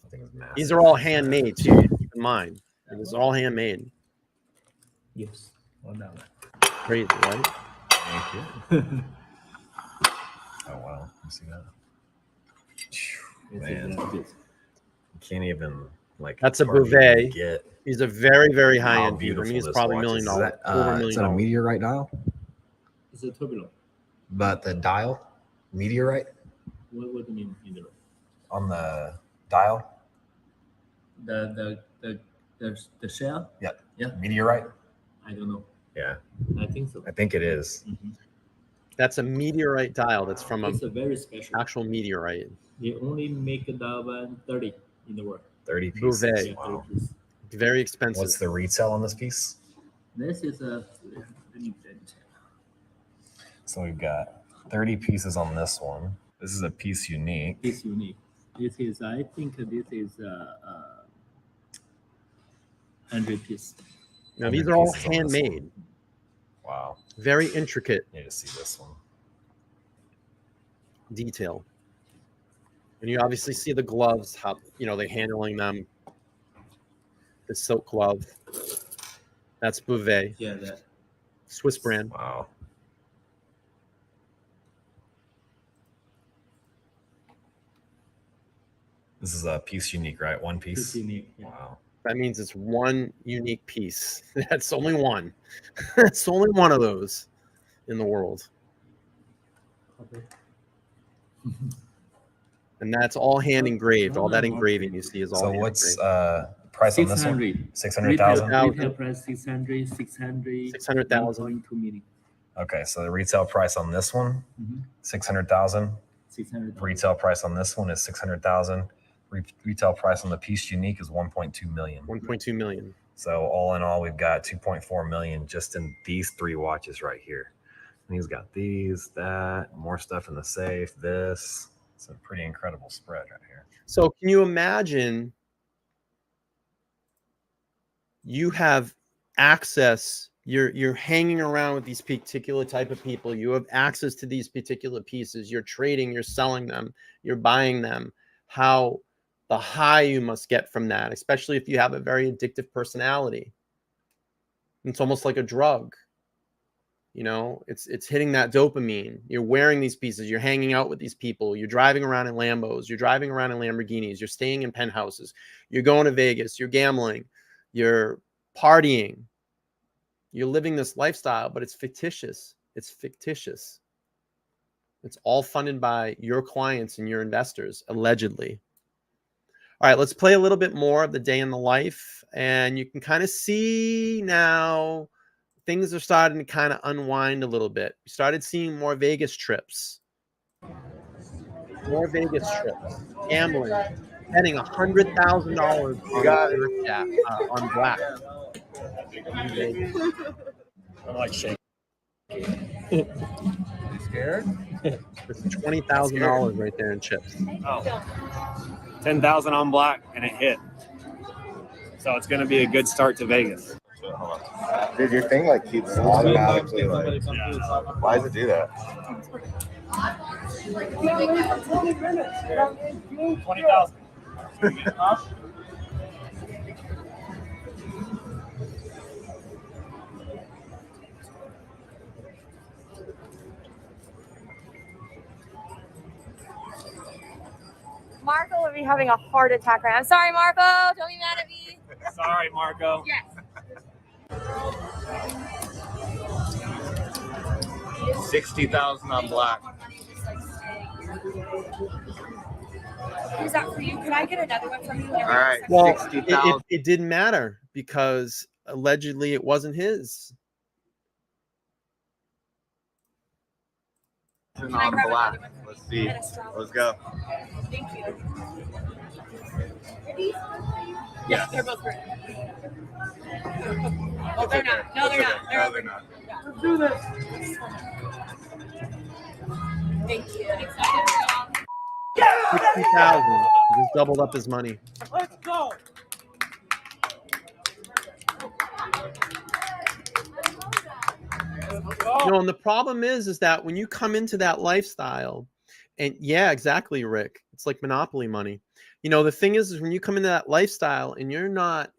I think it's massive. These are all handmade too. Keep in mind, these are all handmade. Yes. Well done. Crazy, right? Thank you. Oh wow, you see that? Man, you can't even That's a hardly Bouvet. Get These are very, very high how end. I beautiful mean, it's this probably watch $1 is. million. Is that, Over $1 million. is that a meteorite dial? It's a turbulent. But the dial, meteorite What do you mean meteorite? on the dial? The shell? Yeah. Yeah. Meteorite? I don't know. Yeah, I think so. I think it is. Mhm. That's a meteorite dial. That's from It's an a very special. actual meteorite. They only make the one 30 in the world. 30 pieces. Bouvet. Yeah, Wow. 30 piece. Very expensive. What's the retail on this piece? This is a. Let me check. So we've got 30 pieces on this one. This is a piece unique. It's unique. This is. I think this is 100 piece. Now these are all 100 pieces on this one. handmade. Wow. Very intricate Need to see this one. detail. And you obviously see the gloves, how they're handling them. The silk glove. That's Bouvet, Yeah, that. Swiss brand. Wow. This is a piece unique, right? One piece? It's unique. Yeah. Wow. That means it's one unique piece. That's only one. That's only one of those in the world. Okay. And that's all hand engraved. All that engraving you see is all So hand what's engraved. price on this one? 600. 600,000? Retail price 600, 600,000. 1.2 million. Okay, so the retail price on this one, Mhm. 600,000. 600. Retail price on this one is 600,000. Retail price on the piece unique is 1.2 million. 1.2 million. So all in all, we've got 2.4 million just in these three watches right here. And he's got these, that, more stuff in the safe, this. It's a pretty incredible spread right here. So can you imagine you have access, you're hanging around with these particular type of people, you have access to these particular pieces, you're trading, you're selling them, you're buying them, how the high you must get from that, especially if you have a very addictive personality. It's almost like a drug. You know, it's hitting that dopamine. You're wearing these pieces. You're hanging out with these people. You're driving around in Lambos. You're driving around in Lamborghinis. You're staying in penthouses. You're going to Vegas. You're gambling. You're partying. You're living this lifestyle, but it's fictitious. It's fictitious. It's all funded by your clients and your investors, allegedly. All right, let's play a little bit more of the day in the life. And you can kind of see now things are starting to kind of unwind a little bit. We started seeing more Vegas trips. More Vegas trips. Gambling. Betting $100,000 on black. In Vegas. I like shake. You scared? It's $20,000 right there in chips. Oh. 10,000 on black, and it hit. So it's going to be a good start to Vegas. Dude, your thing like keeps automatically like. Why does it do that? 20,000. Marco will be having a heart attack right now. I'm sorry, Marco. Don't be mad at me. Sorry, Marco. Yes. 60,000 on black. Is that for you? Can I get another one from you? All right. Well, 60,000. it didn't matter because allegedly it wasn't his. Can I On grab black. another one? Let's see. And a straw. Let's go. Thank you. Ready? Yes. Yeah, they're both great. Oh, they're not. No, they're not. No, they're not. Let's do this. Thank you. 60,000. Just doubled up his money. Let's go. You know, and the problem is that when you come into that lifestyle, and yeah, exactly, Rick, it's like monopoly money. You know, the thing is when you come into that lifestyle and you're not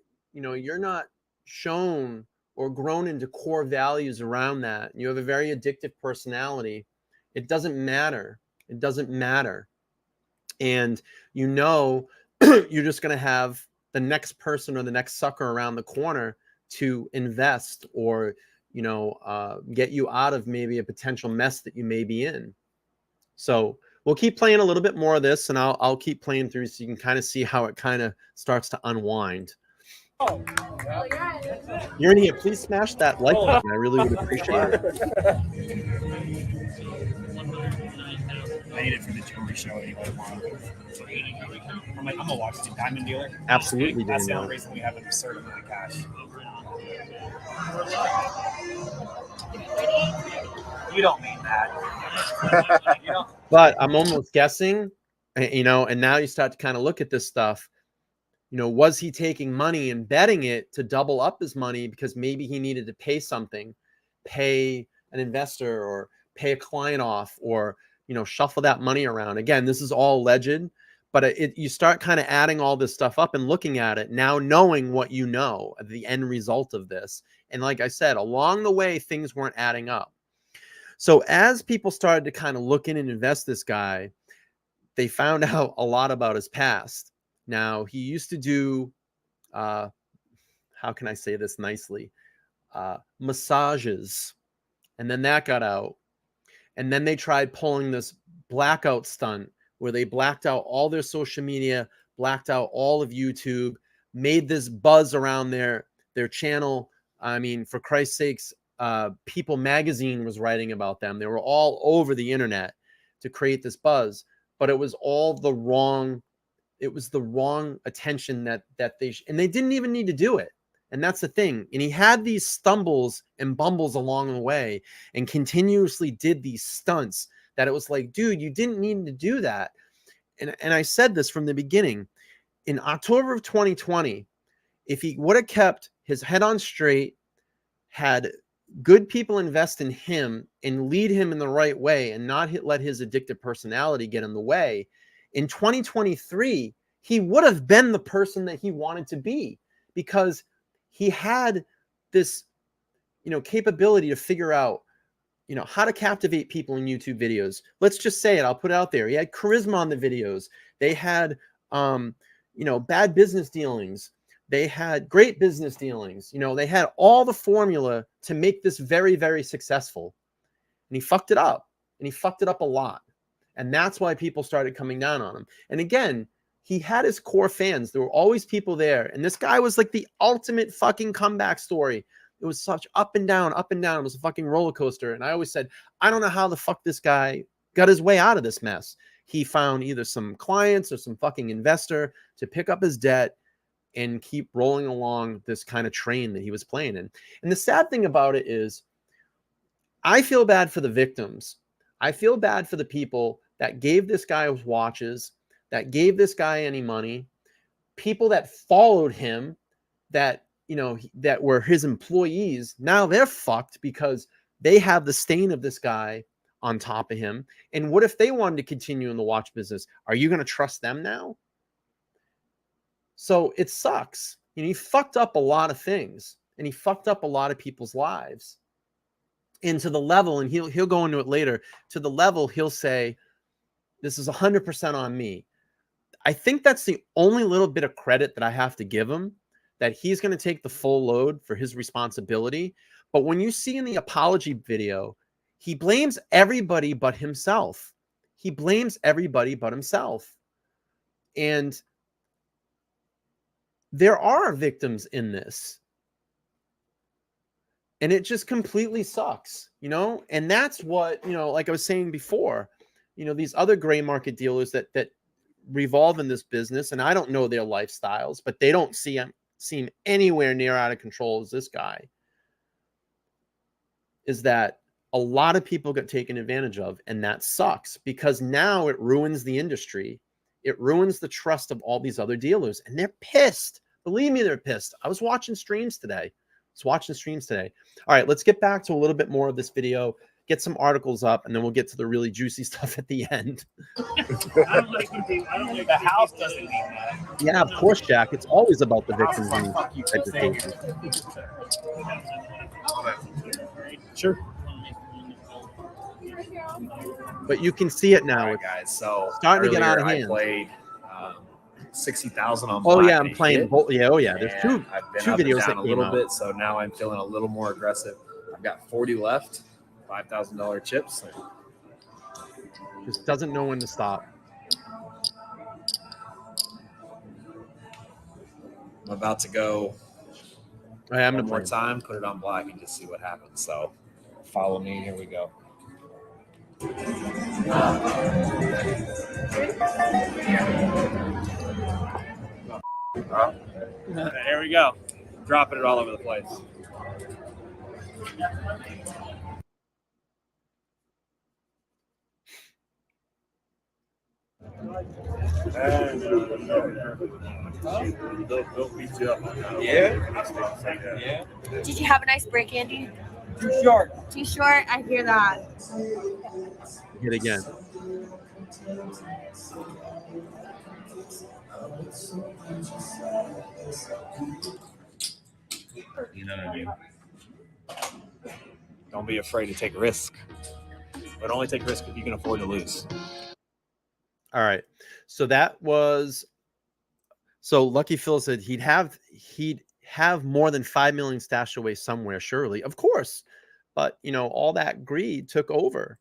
shown or grown into core values around that, you have a very addictive personality, it doesn't matter. It doesn't matter. And you know, you're just going to have the next person or the next sucker around the corner to invest or, you know, get you out of maybe a potential mess that you may be in. So we'll keep playing a little bit more of this, and I'll keep playing through so you can kind of see how it kind of starts to unwind. Oh. You're in here. Please smash that like button. I really would appreciate it. I need it for the jewelry show anyway. I'm gonna watch the Diamond Dealer. Absolutely, That's the Daniel. only reason we have an absurd amount of cash. You don't mean that. You don't. But I'm almost guessing, you know, and now you start to kind of look at this stuff. You know, was he taking money and betting it to double up his money because maybe he needed to pay something, pay an investor or pay a client off or, you know, shuffle that money around? Again, this is all alleged, but you start kind of adding all this stuff up and looking at it now, knowing what you know, the end result of this. And like I said, along the way, things weren't adding up. So as people started to kind of look in and invest this guy, they found out a lot about his past. Now, he used to do, how can I say this nicely? Massages. And then that got out. And then they tried pulling this blackout stunt where they blacked out all their social media, blacked out all of YouTube, made this buzz around their channel. I mean, for Christ's sakes, People magazine was writing about them. They were all over the internet to create this buzz, but it was all the wrong. It was the wrong attention that and they didn't even need to do it. And that's the thing. And he had these stumbles and bumbles along the way and continuously did these stunts that it was like, dude, you didn't need to do that. And I said this from the beginning. In October of 2020, if he would have kept his head on straight, had good people invest in him and lead him in the right way and not let his addictive personality get in the way, in 2023, he would have been the person that he wanted to be because he had this, capability to figure out how to captivate people in YouTube videos. Let's just say it. I'll put it out there. He had charisma on the videos. They had, bad business dealings. They had great business dealings. They had all the formula to make this very, very successful. And he fucked it up. And he fucked it up a lot. And that's why people started coming down on him. And again, he had his core fans. There were always people there. And this guy was like the ultimate fucking comeback story. It was such up and down, up and down. It was a fucking roller coaster. And I always said, I don't know how the fuck this guy got his way out of this mess. He found either some clients or some fucking investor to pick up his debt and keep rolling along this kind of train that he was playing in. And the sad thing about it is, I feel bad for the victims. I feel bad for the people that gave this guy watches, that gave this guy any money, people that followed him, that that were his employees. Now they're fucked because they have the stain of this guy on top of him. And what if they wanted to continue in the watch business? Are you going to trust them now? So it sucks. He fucked up a lot of things, and he fucked up a lot of people's lives. And to the level, and he'll go into it later, to the level he'll say, this is 100% on me. I think that's the only little bit of credit that I have to give him, that he's going to take the full load for his responsibility. But when you see in the apology video, he blames everybody but himself. He blames everybody but himself. And there are victims in this. And it just completely sucks, And that's what, like I was saying before, these other gray market dealers that revolve in this business, and I don't know their lifestyles, but they don't seem anywhere near out of control as this guy, is that a lot of people get taken advantage of. And that sucks, because now it ruins the industry. It ruins the trust of all these other dealers, and they're pissed. Believe me, they're pissed. I was watching streams today. All right, let's get back to a little bit more of this video, get some articles up, and then we'll get to the really juicy stuff at the end. I don't like the house doesn't need that. Yeah, of course, Jack. It's always about the victims in type of cases. Sure. But you can see it now. All right, guys. So starting to get out of hand. I played 60,000 on. Oh yeah, I'm playing. Oh yeah, there's two I've been videos down that a little out. bit, so now I'm feeling a little more aggressive. I've got 40 left, $5,000 chips. Just doesn't know when to stop. I'm about to go. I'm one more time, put it on black, and just see what happens. So follow me. Here we go. There we go. Dropping it all over the place. They'll beat you up. Yeah. Did you have a nice break, Andy? Too short. Too short? I hear that. Hit again. You know what I mean? Don't be afraid to take a risk, but only take a risk if you can afford to lose. All right. So that was. So Lucky Phil said he'd have more than 5 million stashed away somewhere, surely. Of course. But, all that greed took over.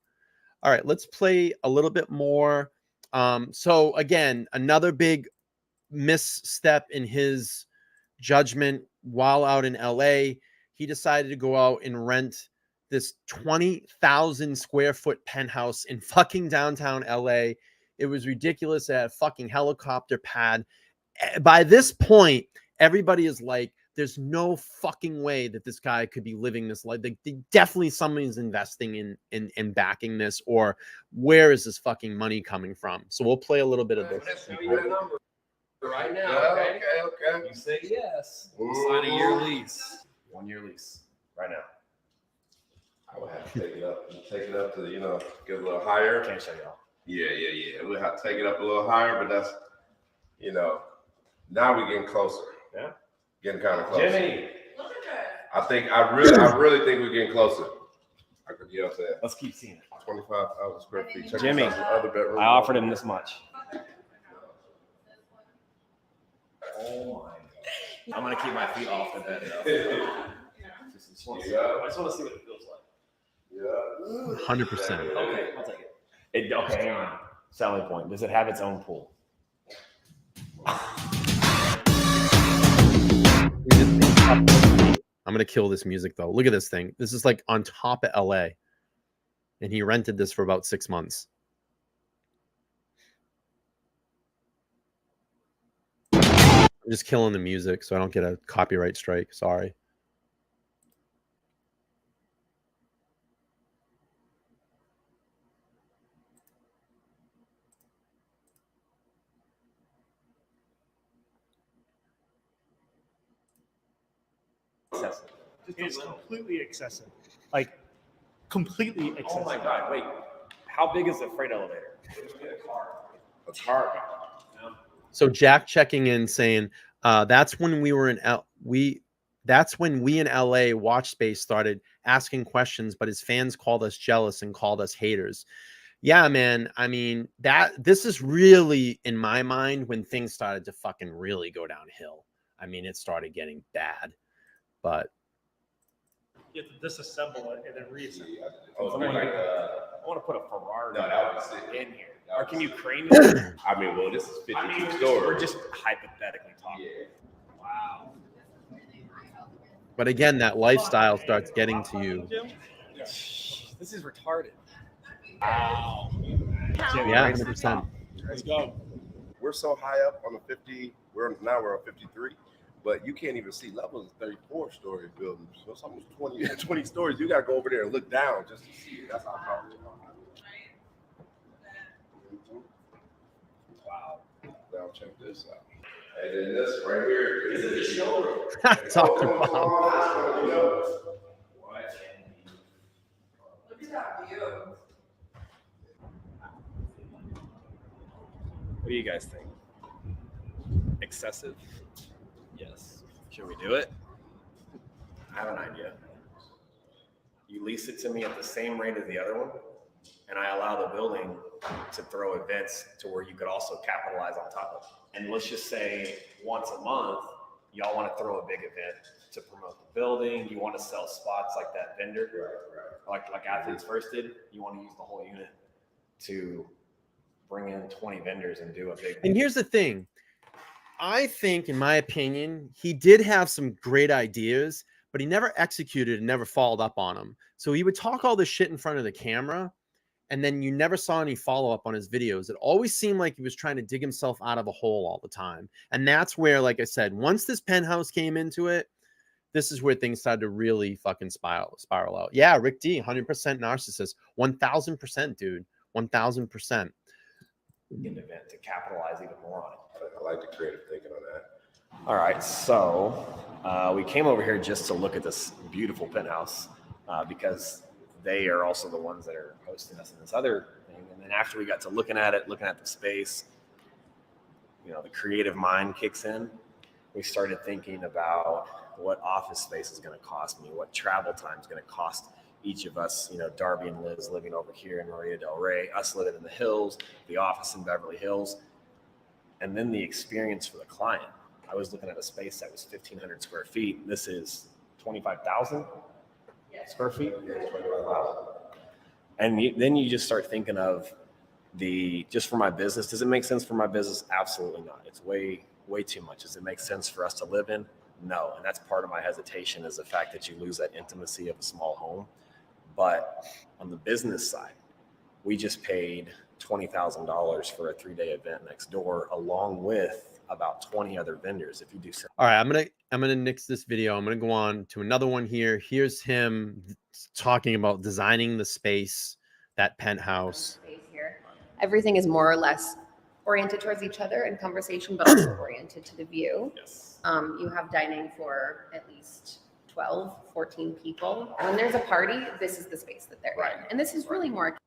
All right, let's play a little bit more. So again, another big misstep in his judgment while out in LA. He decided to go out and rent this 20,000 square foot penthouse in fucking downtown LA. It was ridiculous. It had a fucking helicopter pad. By this point, everybody is like, there's no fucking way that this guy could be living this life. Definitely somebody's investing in backing this, or where is this fucking money coming from? So we'll play a little bit of this. Right now, okay? You say yes. We'll sign a year lease. 1 year lease. Right now. I would have to take it up to, get a little higher. Can't show y'all. Yeah. We'll have to take it up a little higher, but that's, now we're getting closer. Yeah. Getting kind of closer. Jimmy. I really think we're getting closer. I could, you know what I'm saying? Let's keep seeing it. 25,000 square feet. Check Jimmy, this out, the other bedroom. I offered him this much. Oh my God. I'm gonna keep my feet off the bed though. I just want to see what it feels like. Yeah. 100%. Okay, I'll take it. Okay, hang on. Selling point. Does it have its own pool? I'm gonna kill this music though. Look at this thing. This is like on top of LA. And he rented this for about 6 months. I'm just killing the music so I don't get a copyright strike. Sorry. It's completely excessive. Like, completely excessive. Oh my God, wait. How big is the freight elevator? A car. So Jack checking in saying, that's when we were in that's when we in LA Watch Space started asking questions, but his fans called us jealous and called us haters. Yeah, man. I mean, this is really, in my mind, when things started to fucking really go downhill. I mean, it started getting bad, but You have to disassemble it and then reassemble it. I want to put a Ferrari in here. Or can you crane it? I mean, well, this is 52 stories. We're just hypothetically talking. Yeah. Wow. but again, that lifestyle starts getting to you. This is retarded. Wow. Yeah, 100%. Let's go. We're so high up on the 50. We're on 53, but you can't even see levels of 34-story buildings. So it's almost 20 stories. You got to go over there and look down just to see it. That's how tall it is. Wow. Now check this out. And then this right here is the showroom. Talk about. Look at that view. What do you guys think? Excessive? Yes. Should we do it? I have an idea. You lease it to me at the same rate as the other one, and I allow the building to throw events to where you could also capitalize on top of it. And let's just say once a month, y'all want to throw a big event to promote the building. You want to sell spots like that vendor, like Athletes First did. You want to use the whole unit to bring in 20 vendors and do a big. And here's the thing. I think, in my opinion, he did have some great ideas, but he never executed and never followed up on them. So he would talk all this shit in front of the camera, and then you never saw any follow-up on his videos. It always seemed like he was trying to dig himself out of a hole all the time. And that's where, like I said, once this penthouse came into it, this is where things started to really fucking spiral out. Yeah, Rick D, 100% narcissist. 1,000%, dude. 1,000%. Event to capitalize even more on it. I like the creative thinking on that. All right, so we came over here just to look at this beautiful penthouse because they are also the ones that are hosting us in this other thing. And then after we got to looking at the space, you know, the creative mind kicks in. We started thinking about what office space is going to cost me, what travel time is going to cost each of us, you know, Darby and Liz living over here in Maria del Rey, us living in the hills, the office in Beverly Hills, and then the experience for the client. I was looking at a space that was 1,500 square feet. This is 25,000 square feet. Wow. And then you just start thinking of just for my business. Does it make sense for my business? Absolutely not. It's way too much. Does it make sense for us to live in? No. And that's part of my hesitation, is the fact that you lose that intimacy of a small home. But on the business side, we just paid $20,000 for a 3-day event next door, along with about 20 other vendors. If you do so. All right, I'm gonna nix this video. I'm gonna go on to another one here. Here's him talking about designing the space, that penthouse. Space here. Everything is more or less oriented towards each other in conversation, but also oriented to the view. Yes. You have dining for at least 12, 14 people. When there's a party, this is the space that they're in. And this is really more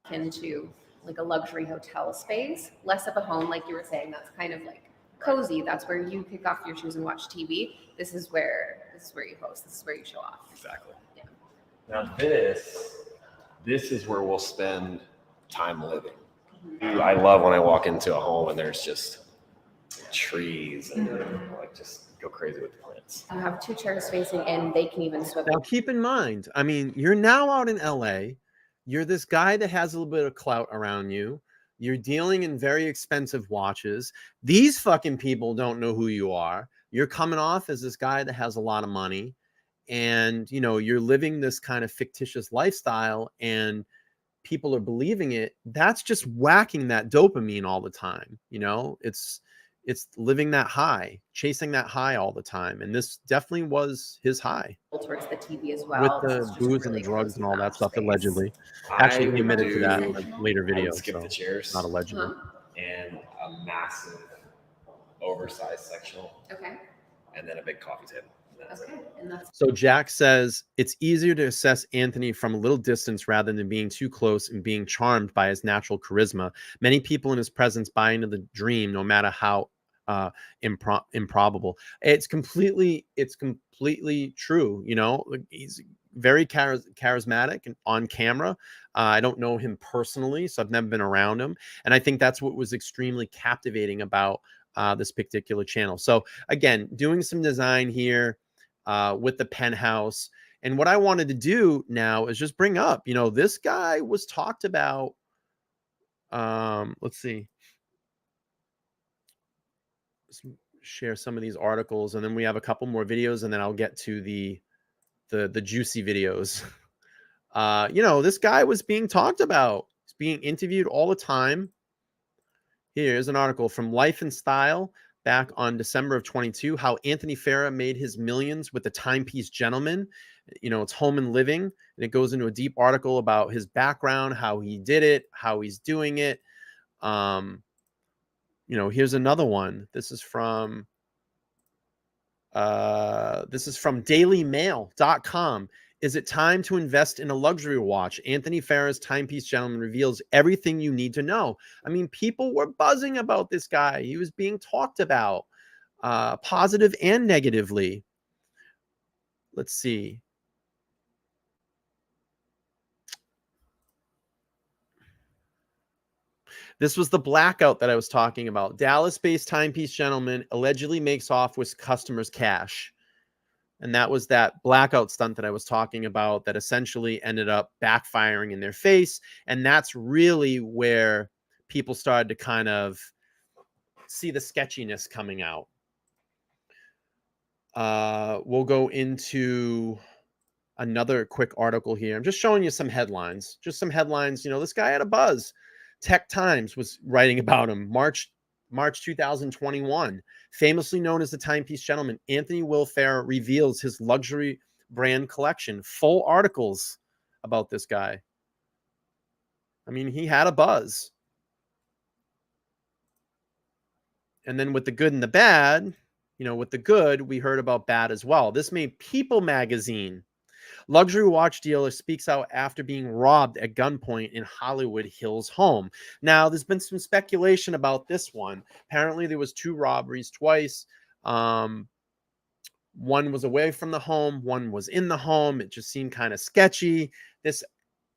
akin to like a luxury hotel space, less of a home, like you were saying, that's kind of like cozy. That's where you kick off your shoes and watch TV. This is where you host. This is where you show off. Exactly. Yeah. Now this this is where we'll spend time living. I love when I walk into a home and there's just trees and like just go crazy with the plants. I have 2 chairs facing in. They can even swivel. Now, keep in mind, I mean, you're now out in LA. You're this guy that has a little bit of clout around you. You're dealing in very expensive watches. These fucking people don't know who you are. You're coming off as this guy that has a lot of money, and you know, you're living this kind of fictitious lifestyle, and people are believing it. That's just whacking that dopamine all the time. You know, it's living that high, chasing that high all the time. And this definitely was his high. Towards the TV as well. With the booze and the drugs and all that stuff, allegedly. Actually, he admitted to that in a later video. Skip the chairs. Not allegedly. And a massive oversized sectional. Okay. And then a big coffee table. Okay. And that's So Jack says it's easier to assess Anthony from a little distance rather than being too close and being charmed by his natural charisma. Many people in his presence buy into the dream, no matter how improbable. It's completely true. You know, he's very charismatic and on camera. I don't know him personally, so I've never been around him. And I think that's what was extremely captivating about this particular channel. So again, doing some design here with the penthouse. And what I wanted to do now is just bring up, you know, this guy was talked about. Let's see. Share some of these articles, and then we have a couple more videos, and then I'll get to the juicy videos. You know, this guy was being talked about. He's being interviewed all the time. Here's an article from Life and Style back on December of 22, how Anthony Farah made his millions with the Timepiece Gentleman. You know, it's home and living, and it goes into a deep article about his background, how he did it, how he's doing it. You know, here's another one. This is from dailymail.com. Is it time to invest in a luxury watch? Anthony Farah's Timepiece Gentleman reveals everything you need to know. I mean, people were buzzing about this guy. He was being talked about, positive and negatively. Let's see. This was the blackout that I was talking about. Dallas-based Timepiece Gentleman allegedly makes off with customers' cash. And that was that blackout stunt that I was talking about that essentially ended up backfiring in their face. And that's really where people started to kind of see the sketchiness coming out. We'll go into another quick article here. I'm just showing you some headlines. Just some headlines. You know, this guy had a buzz. Tech Times was writing about him March 2021. Famously known as the Timepiece Gentleman, Anthony Will Farah reveals his luxury brand collection. Full articles about this guy. I mean, he had a buzz. And then with the good and the bad, you know, with the good, we heard about bad as well. This made People magazine. Luxury watch dealer speaks out after being robbed at gunpoint in Hollywood Hills home. Now, there's been some speculation about this one. Apparently, there was 2 robberies twice. One was away from the home. One was in the home. It just seemed kind of sketchy. This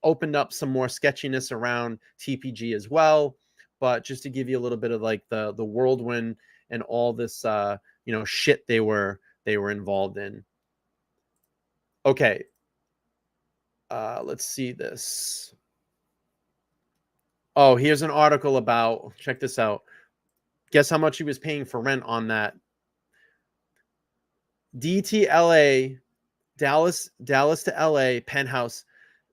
opened up some more sketchiness around TPG as well. But just to give you a little bit of like the whirlwind and all this, you know, shit they were involved in. Okay. Let's see this. Oh, here's an article about, check this out. Guess how much he was paying for rent on that. DTLA, Dallas to LA penthouse.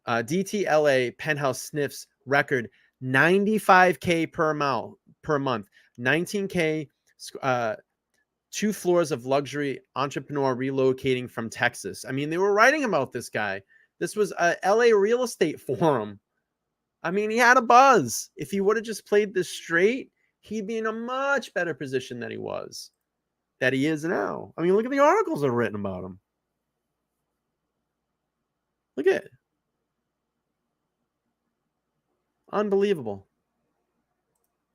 DTLA penthouse sniffs record $95K per month. 19K, 2 floors of luxury entrepreneur relocating from Texas. I mean, they were writing about this guy. This was a LA real estate forum. I mean, he had a buzz. If he would have just played this straight, he'd be in a much better position than he is now. I mean, look at the articles that are written about him. Look at it. Unbelievable.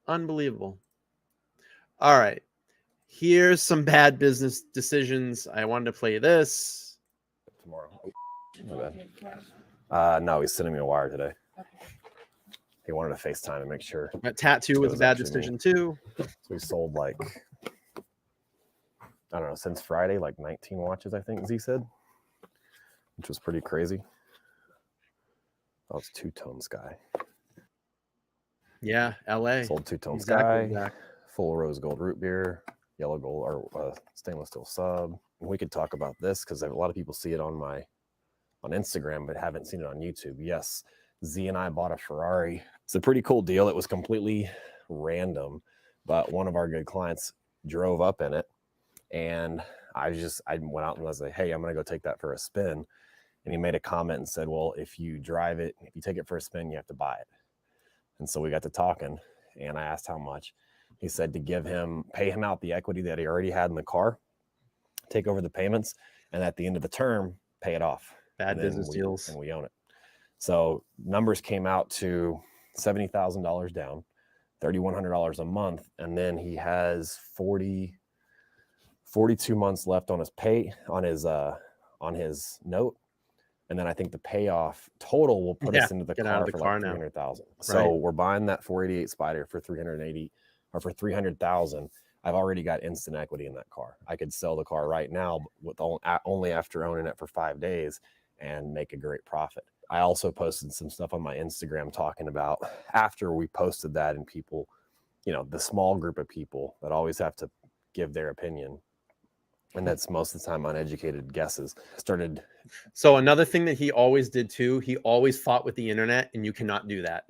Unbelievable. All right. Here's some bad business decisions. I wanted to play this. Tomorrow. No, he's sending me a wire today. Okay. He wanted to FaceTime to make sure. That tattoo was a bad decision too. So we sold like, I don't know, since Friday, like 19 watches, I think Z said, which was pretty crazy. Oh, it's two-tone sky. Yeah, LA. Sold two-tone Exactly, sky, full rose gold root beer, yellow gold or stainless steel sub. And we could talk about this because a lot of people see it on Instagram, but haven't seen it on YouTube. Yes, Z and I bought a Ferrari. It's a pretty cool deal. It was completely random, but one of our good clients drove up in it, and I went out and was like, hey, I'm gonna go take that for a spin. And he made a comment and said, well, if you drive it, if you take it for a spin, you have to buy it. And so we got to talking, and I asked how much. He said to pay him out the equity that he already had in the car, take over the payments, and at the end of the term, pay it off. Bad business deals. And we own it. So numbers came out to $70,000 down, $3,100 a month, and then he has 42 months left on his note. And then I think the payoff total will put us into the car for like $300,000. So we're buying that 488 Spider for $380 or for $300,000. I've already got instant equity in that car. I could sell the car right now with only after owning it for 5 days and make a great profit. I also posted some stuff on my Instagram talking about after we posted that, and people, the small group of people that always have to give their opinion. And that's most of the time uneducated guesses. So another thing that he always did too, he always fought with the internet, and you cannot do that.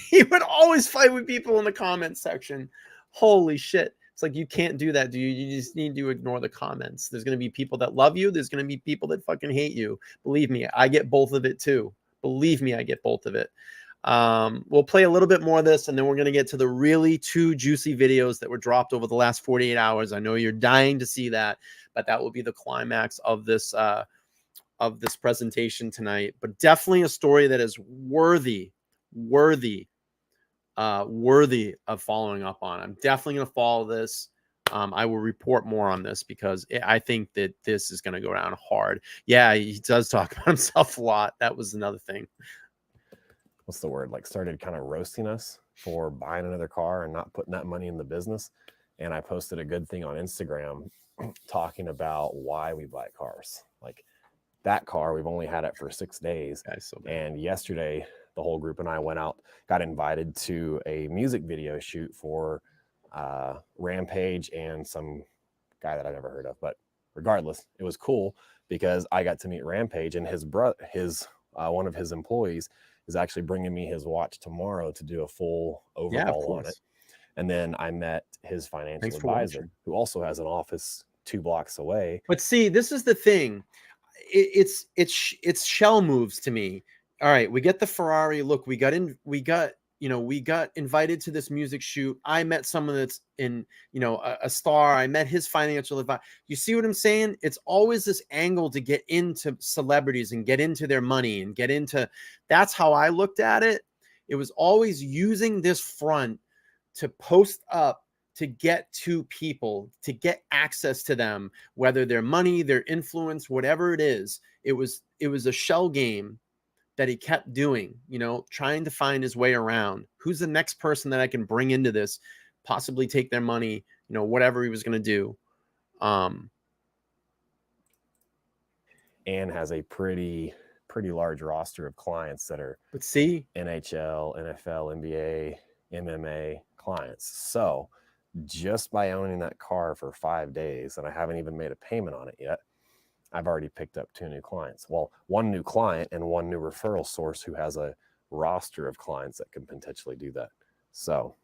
He would always fight with people in the comments section. Holy shit. It's like, you can't do that, dude. You just need to ignore the comments. There's going to be people that love you. There's going to be people that fucking hate you. Believe me, I get both of it too. Believe me, I get both of it. We'll play a little bit more of this, and then we're going to get to the really 2 juicy videos that were dropped over the last 48 hours. I know you're dying to see that, but that will be the climax of this presentation tonight. But definitely a story that is worthy of following up on. I'm definitely going to follow this. I will report more on this because I think that this is going to go down hard. Yeah, he does talk about himself a lot. That was another thing. What's the word? Like, started kind of roasting us for buying another car and not putting that money in the business. And I posted a good thing on Instagram talking about why we buy cars. Like, that car, we've only had it for 6 days. And yesterday, the whole group and I went out, got invited to a music video shoot for Rampage and some guy that I never heard of. But regardless, it was cool because I got to meet Rampage, and his one of his employees is actually bringing me his watch tomorrow to do a full overhaul on it. And then I met his financial advisor, who also has an office 2 blocks away. But see, this is the thing. It's shell moves to me. All right, we get the Ferrari. Look, we got invited to this music shoot. I met someone that's in, a star. I met his financial advisor. You see what I'm saying? It's always this angle to get into celebrities and get into their money and get into. That's how I looked at it. It was always using this front to post up, to get to people, to get access to them, whether their money, their influence, whatever it is. It was a shell game that he kept doing, trying to find his way around. Who's the next person that I can bring into this, possibly take their money, whatever he was going to do. And has a pretty large roster of clients that are NHL, NFL, NBA, MMA clients. So just by owning that car for 5 days, and I haven't even made a payment on it yet, I've already picked up 2 new clients. Well, 1 new client and 1 new referral source who has a roster of clients that can potentially do that. So,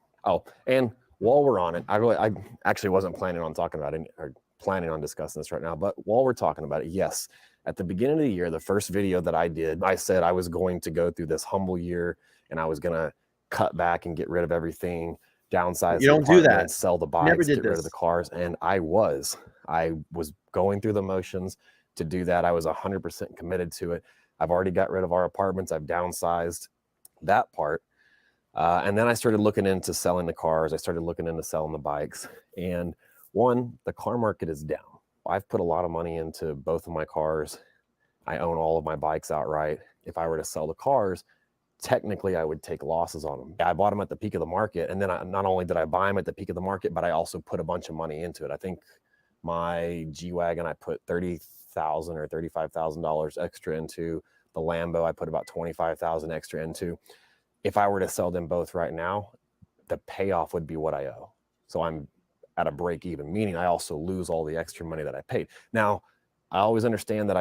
and while we're on it, I actually wasn't planning on talking about it or planning on discussing this right now, but while we're talking about it, yes, at the beginning of the year, the first video that I did, I said I was going to go through this humble year and I was going to cut back and get rid of everything, downsize. You don't do that. Sell the bikes, get rid of the cars. And I was going through the motions to do that. I was 100% committed to it. I've already got rid of our apartments. I've downsized that part. And then I started looking into selling the cars. I started looking into selling the bikes. And the car market is down. I've put a lot of money into both of my cars. I own all of my bikes outright. if I were to sell the cars, technically I would take losses on them. I bought them at the peak of the market, and then not only did I buy them at the peak of the market, but I also put a bunch of money into it. I think my G-Wagon, I put $30,000 or $35,000 extra into. The Lambo, I put about $25,000 extra into. If I were to sell them both right now, the payoff would be what I owe. So I'm at a break even, meaning I also lose all the extra money that I paid. Now, I always understand that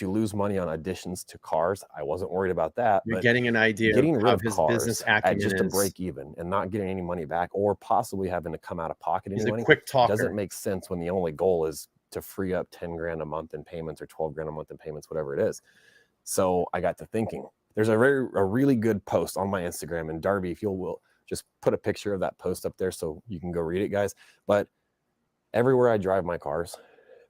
you lose money on additions to cars. I wasn't worried about that. You're but getting an idea getting of rid how of his cars business at acumen just a is. break even and not getting any money back, or possibly having to come out of pocket He's any a money, quick talker. doesn't make sense when the only goal is to free up 10 grand a month in payments or 12 grand a month in payments, whatever it is. So I got to thinking. There's a really good post on my Instagram, and Darby, if will just put a picture of that post up there so you can go read it, guys. But everywhere I drive my cars,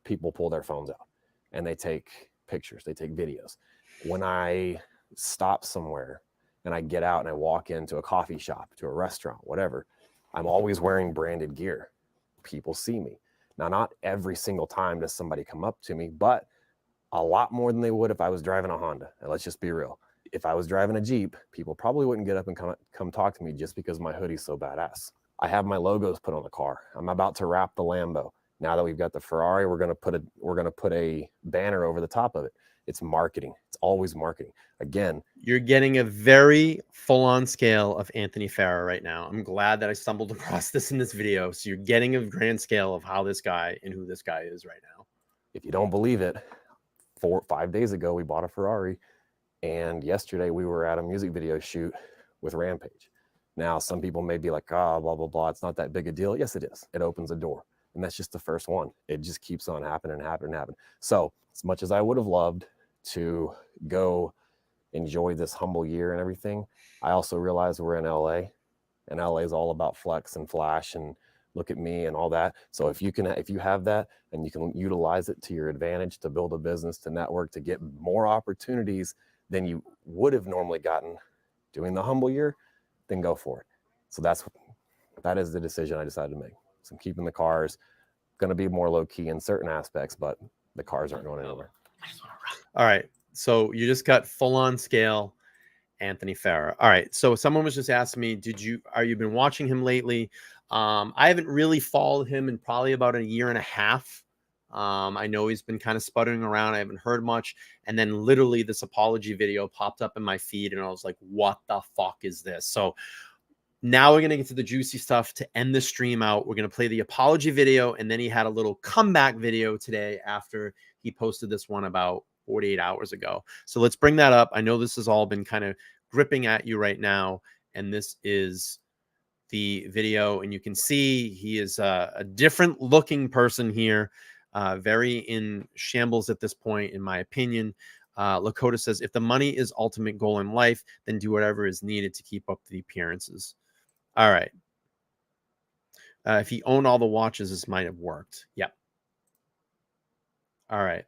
people pull their phones out and they take pictures, they take videos. When I stop somewhere and I get out and I walk into a coffee shop, to a restaurant, whatever, I'm always wearing branded gear. People see me. Now, not every single time does somebody come up to me, but a lot more than they would if I was driving a Honda. And let's just be real. If I was driving a Jeep, people probably wouldn't get up and come talk to me just because my hoodie's so badass. I have my logos put on the car. I'm about to wrap the Lambo. Now that we've got the Ferrari, we're gonna put a banner over the top of it. It's marketing. It's always marketing. Again, you're getting a very full-on scale of Anthony Farah right now. I'm glad that I stumbled across this in this video. So you're getting a grand scale of how this guy and who this guy is right now. If you don't believe it, 4 or 5 days ago, we bought a Ferrari. And yesterday we were at a music video shoot with Rampage. Now, some people may be like, blah, blah, blah. It's not that big a deal. Yes, it is. It opens a door. And that's just the first one. It just keeps on happening. So as much as I would have loved to go enjoy this humble year and everything, I also realized we're in LA, and LA is all about flex and flash and look at me and all that. So if you have that and you can utilize it to your advantage to build a business, to network, to get more opportunities than you would have normally gotten doing the humble year, then go for it. So that is the decision I decided to make. So I'm keeping the cars, going to be more low key in certain aspects, but the cars aren't going anywhere. All right. So you just got full on scale Anthony Farah. All right. So someone was just asking me, are you been watching him lately? I haven't really followed him in probably about a year and a half. I know he's been kind of sputtering around. I haven't heard much. And then literally this apology video popped up in my feed and I was like, what the fuck is this? So now we're going to get to the juicy stuff to end the stream out. We're going to play the apology video. And then he had a little comeback video today after he posted this one about 48 hours ago. So let's bring that up. I know this has all been kind of gripping at you right now. And this is the video. And you can see he is a different looking person here. Very in shambles at this point, in my opinion. Lakota says, if the money is ultimate goal in life, then do whatever is needed to keep up the appearances. All right. If he owned all the watches, this might have worked. Yep. All right.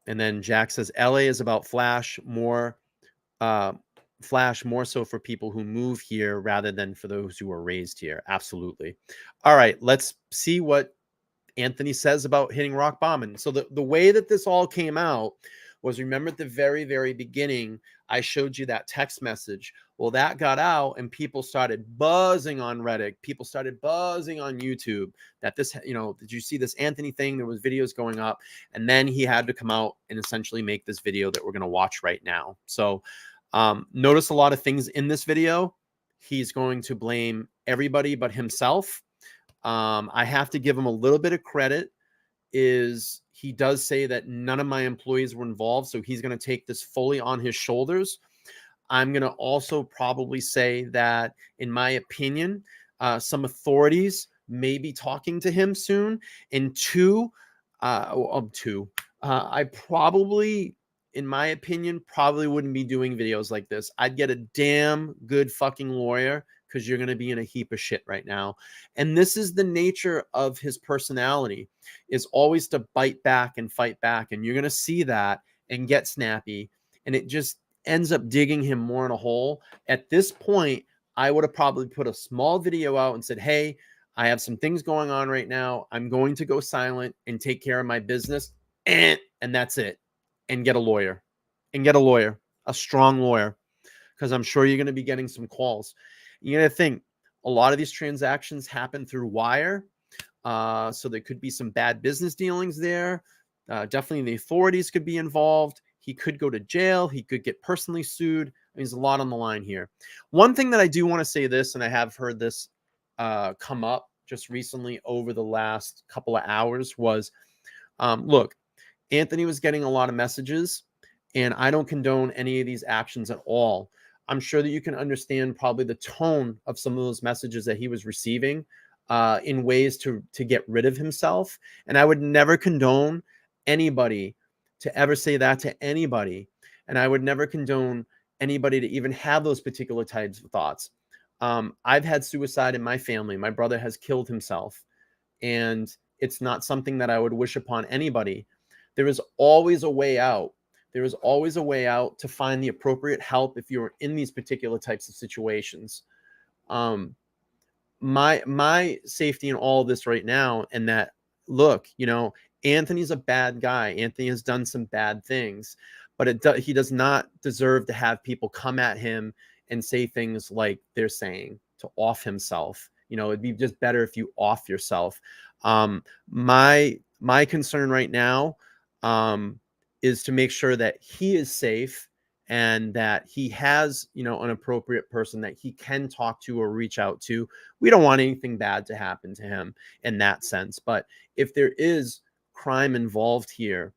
And then Jack says, LA is about flash more so for people who move here rather than for those who were raised here. Absolutely. All right, let's see what Anthony says about hitting rock bottom. And so the way that this all came out was, remember at the very, very beginning, I showed you that text message. Well, that got out and people started buzzing on Reddit. People started buzzing on YouTube that this, did you see this Anthony thing? There was videos going up, and then he had to come out and essentially make this video that we're going to watch right now. So notice a lot of things in this video. He's going to blame everybody but himself. I have to give him a little bit of credit. He does say that none of my employees were involved, so he's going to take this fully on his shoulders. I'm going to also probably say that, in my opinion, some authorities may be talking to him soon. And I probably, in my opinion, probably wouldn't be doing videos like this. I'd get a damn good fucking lawyer, because you're going to be in a heap of shit right now. And this is the nature of his personality, is always to bite back and fight back. And you're going to see that and get snappy. And it just ends up digging him more in a hole. At this point, I would have probably put a small video out and said, hey, I have some things going on right now. I'm going to go silent and take care of my business. And that's it. and get a lawyer, a strong lawyer, because I'm sure you're going to be getting some calls. You got to think a lot of these transactions happen through wire. So there could be some bad business dealings there. Definitely the authorities could be involved. He could go to jail. He could get personally sued. There's a lot on the line here. One thing that I do want to say this, and I have heard this come up just recently over the last couple of hours, was, look, Anthony was getting a lot of messages, and I don't condone any of these actions at all. I'm sure that you can understand probably the tone of some of those messages that he was receiving in ways to get rid of himself. And I would never condone anybody to ever say that to anybody. And I would never condone anybody to even have those particular types of thoughts. I've had suicide in my family. My brother has killed himself, and it's not something that I would wish upon anybody. There is always a way out. There is always a way out to find the appropriate help if you're in these particular types of situations. My safety in all of this right now, and that, look, Anthony's a bad guy. Anthony has done some bad things, but he does not deserve to have people come at him and say things like they're saying to off himself. It'd be just better if you off yourself. My concern right now is to make sure that he is safe and that he has, an appropriate person that he can talk to or reach out to. We don't want anything bad to happen to him in that sense. But if there is crime involved here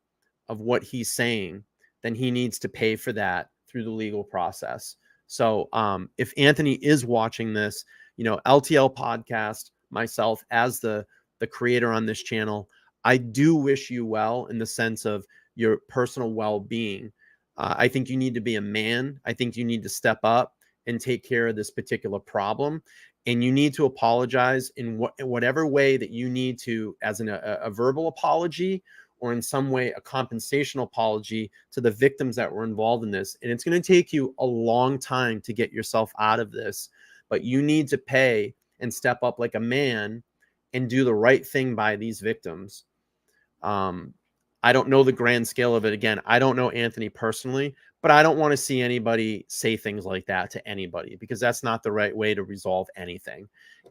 of what he's saying, then he needs to pay for that through the legal process. So if Anthony is watching this, LTL podcast, myself as the creator on this channel, I do wish you well in the sense of your personal well-being. I think you need to be a man. I think you need to step up and take care of this particular problem. And you need to apologize in whatever way that you need to, as a verbal apology, or in some way a compensation apology to the victims that were involved in this. And it's going to take you a long time to get yourself out of this, but you need to pay and step up like a man and do the right thing by these victims. I don't know the grand scale of it. Again, I don't know Anthony personally, but I don't want to see anybody say things like that to anybody, because that's not the right way to resolve anything.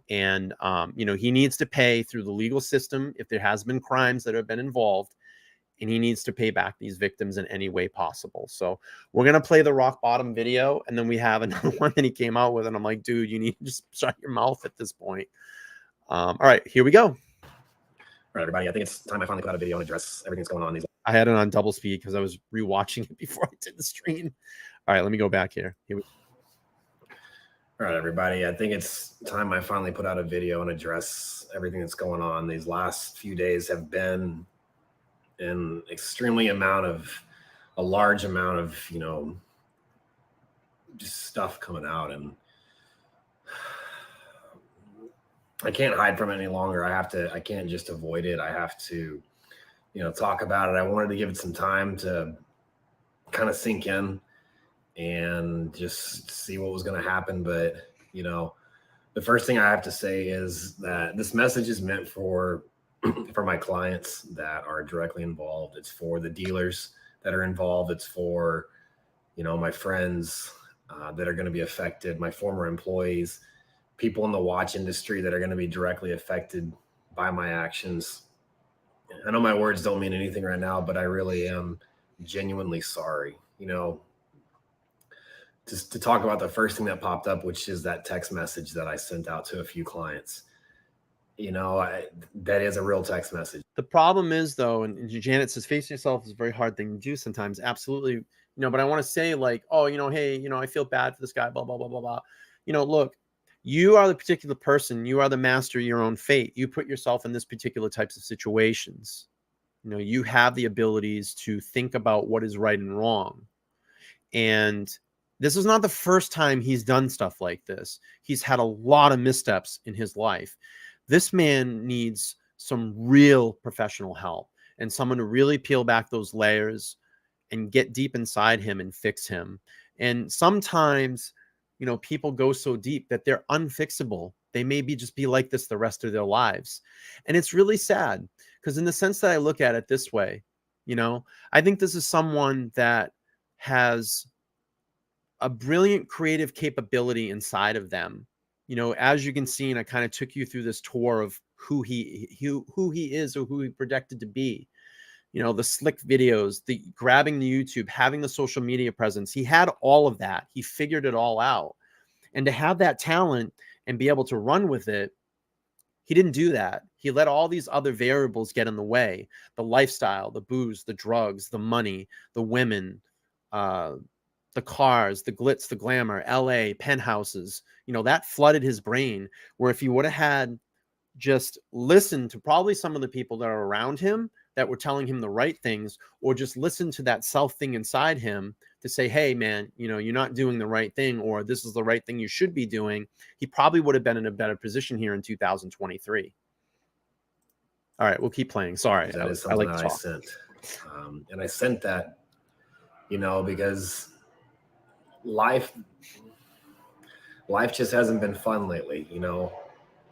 And, he needs to pay through the legal system if there has been crimes that have been involved, and he needs to pay back these victims in any way possible. So we're going to play the rock bottom video, and then we have another one that he came out with, and I'm like, dude, you need to just shut your mouth at this point. All right, here we go. All right, everybody. I think it's time I finally put out a video and address everything that's going on. I had it on double speed because I was rewatching it before I did the stream. All right, let me go back here. All right, everybody. I think it's time I finally put out a video and address everything that's going on. These last few days have been a large amount of, just stuff coming out, and I can't hide from it any longer. I can't just avoid it. I have to, talk about it. I wanted to give it some time to kind of sink in and just see what was going to happen. But, the first thing I have to say is that this message is meant for my clients that are directly involved. It's for the dealers that are involved. It's for, my friends that are going to be affected, my former employees, people in the watch industry that are going to be directly affected by my actions. I know my words don't mean anything right now, but I really am genuinely sorry. Just to talk about the first thing that popped up, which is that text message that I sent out to a few clients. That is a real text message. The problem is, though, and Janet says, facing yourself is a very hard thing to do sometimes. Absolutely. But I want to say, like, oh, hey, I feel bad for this guy, blah, blah, blah, blah, blah. Look, you are the particular person. You are the master of your own fate. You put yourself in this particular types of situations. You have the abilities to think about what is right and wrong. And this is not the first time he's done stuff like this. He's had a lot of missteps in his life. This man needs some real professional help and someone to really peel back those layers and get deep inside him and fix him. And sometimes, people go so deep that they're unfixable. They may just be like this the rest of their lives. And it's really sad, because in the sense that I look at it this way, You know, I think this is someone that has a brilliant creative capability inside of them. You know, as you can see, and I kind of took you through this tour of who he is or who he projected to be. You know, the slick videos, the grabbing the YouTube, having the social media presence. He had all of that. He figured it all out. And to have that talent and be able to run with it, he didn't do that. He let all these other variables get in the way. The lifestyle, the booze, the drugs, the money, the women, the cars, the glitz, the glamour, LA, penthouses, you know, that flooded his brain, where if he would have had just listened to probably some of the people that are around him that were telling him the right things, or just listen to that self thing inside him to say, hey man, you know, you're not doing the right thing, or this is the right thing you should be doing, he probably would have been in a better position here in 2023. All right, we'll keep playing. Sorry. That is I something like that to I talk. sent. And I sent that, you know, because life just hasn't been fun lately, you know.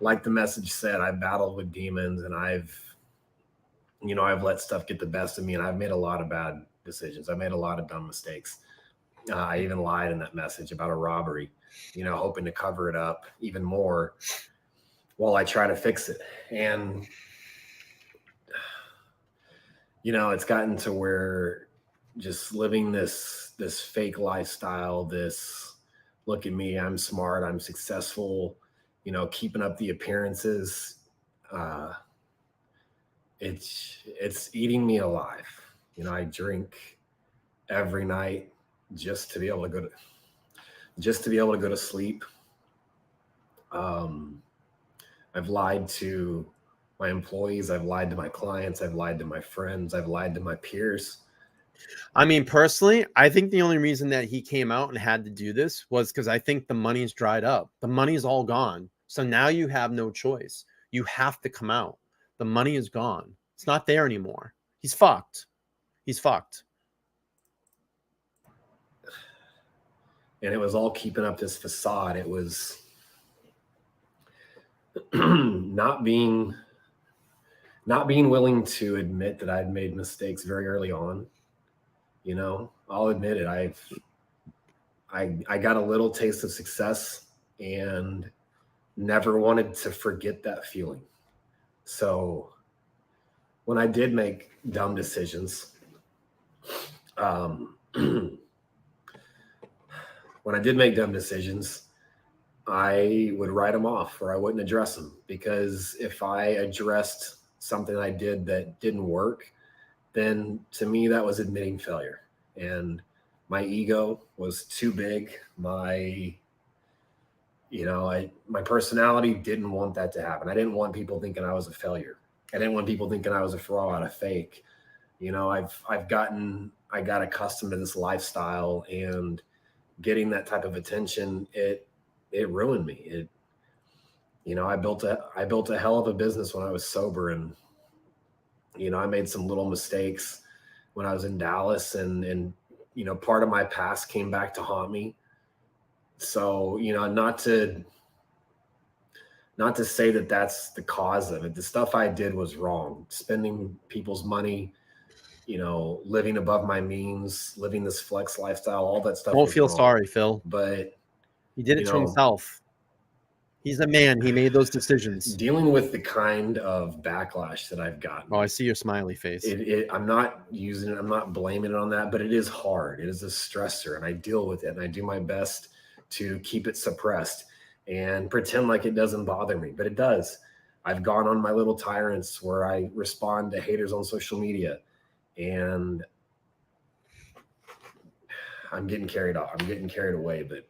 Like the message said, I battled with demons, and I've let stuff get the best of me, and I've made a lot of bad decisions. I made a lot of dumb mistakes. I even lied in that message about a robbery, you know, hoping to cover it up even more while I try to fix it. And, you know, it's gotten to where just living this fake lifestyle, this look at me, I'm smart, I'm successful, you know, keeping up the appearances, it's eating me alive. You know, I drink every night just to be able to go to sleep. I've lied to my employees, I've lied to my clients, I've lied to my friends, I've lied to my peers. I mean, personally, I think the only reason that he came out and had to do this was because I think the money's dried up. The money's all gone. So now you have no choice. You have to come out. The money is gone. It's not there anymore. He's fucked. He's fucked. And it was all keeping up this facade. It was not being willing to admit that I'd made mistakes very early on. You know, I'll admit it. I got a little taste of success and never wanted to forget that feeling. So when I did make dumb decisions, I would write them off, or I wouldn't address them, because if I addressed something I did that didn't work, then to me that was admitting failure, and my ego was too big. My personality didn't want that to happen. I didn't want people thinking I was a failure. I didn't want people thinking I was a fraud, a fake. You know, I got accustomed to this lifestyle, and getting that type of attention, it ruined me. I built a hell of a business when I was sober, and I made some little mistakes when I was in Dallas, and part of my past came back to haunt me. So, not to say that that's the cause of it. The stuff I did was wrong. Spending people's money, living above my means, living this flex lifestyle, all that stuff. Don't was feel wrong. sorry, Phil. But he did it to himself. He's a man. He made those decisions. Dealing with the kind of backlash that I've gotten. Oh, I see your smiley face. I'm not blaming it on that, but it is hard. It is a stressor, and I deal with it, and I do my best to keep it suppressed and pretend like it doesn't bother me, but it does. I've gone on my little tyrants where I respond to haters on social media, and I'm getting carried off. I'm getting carried away, but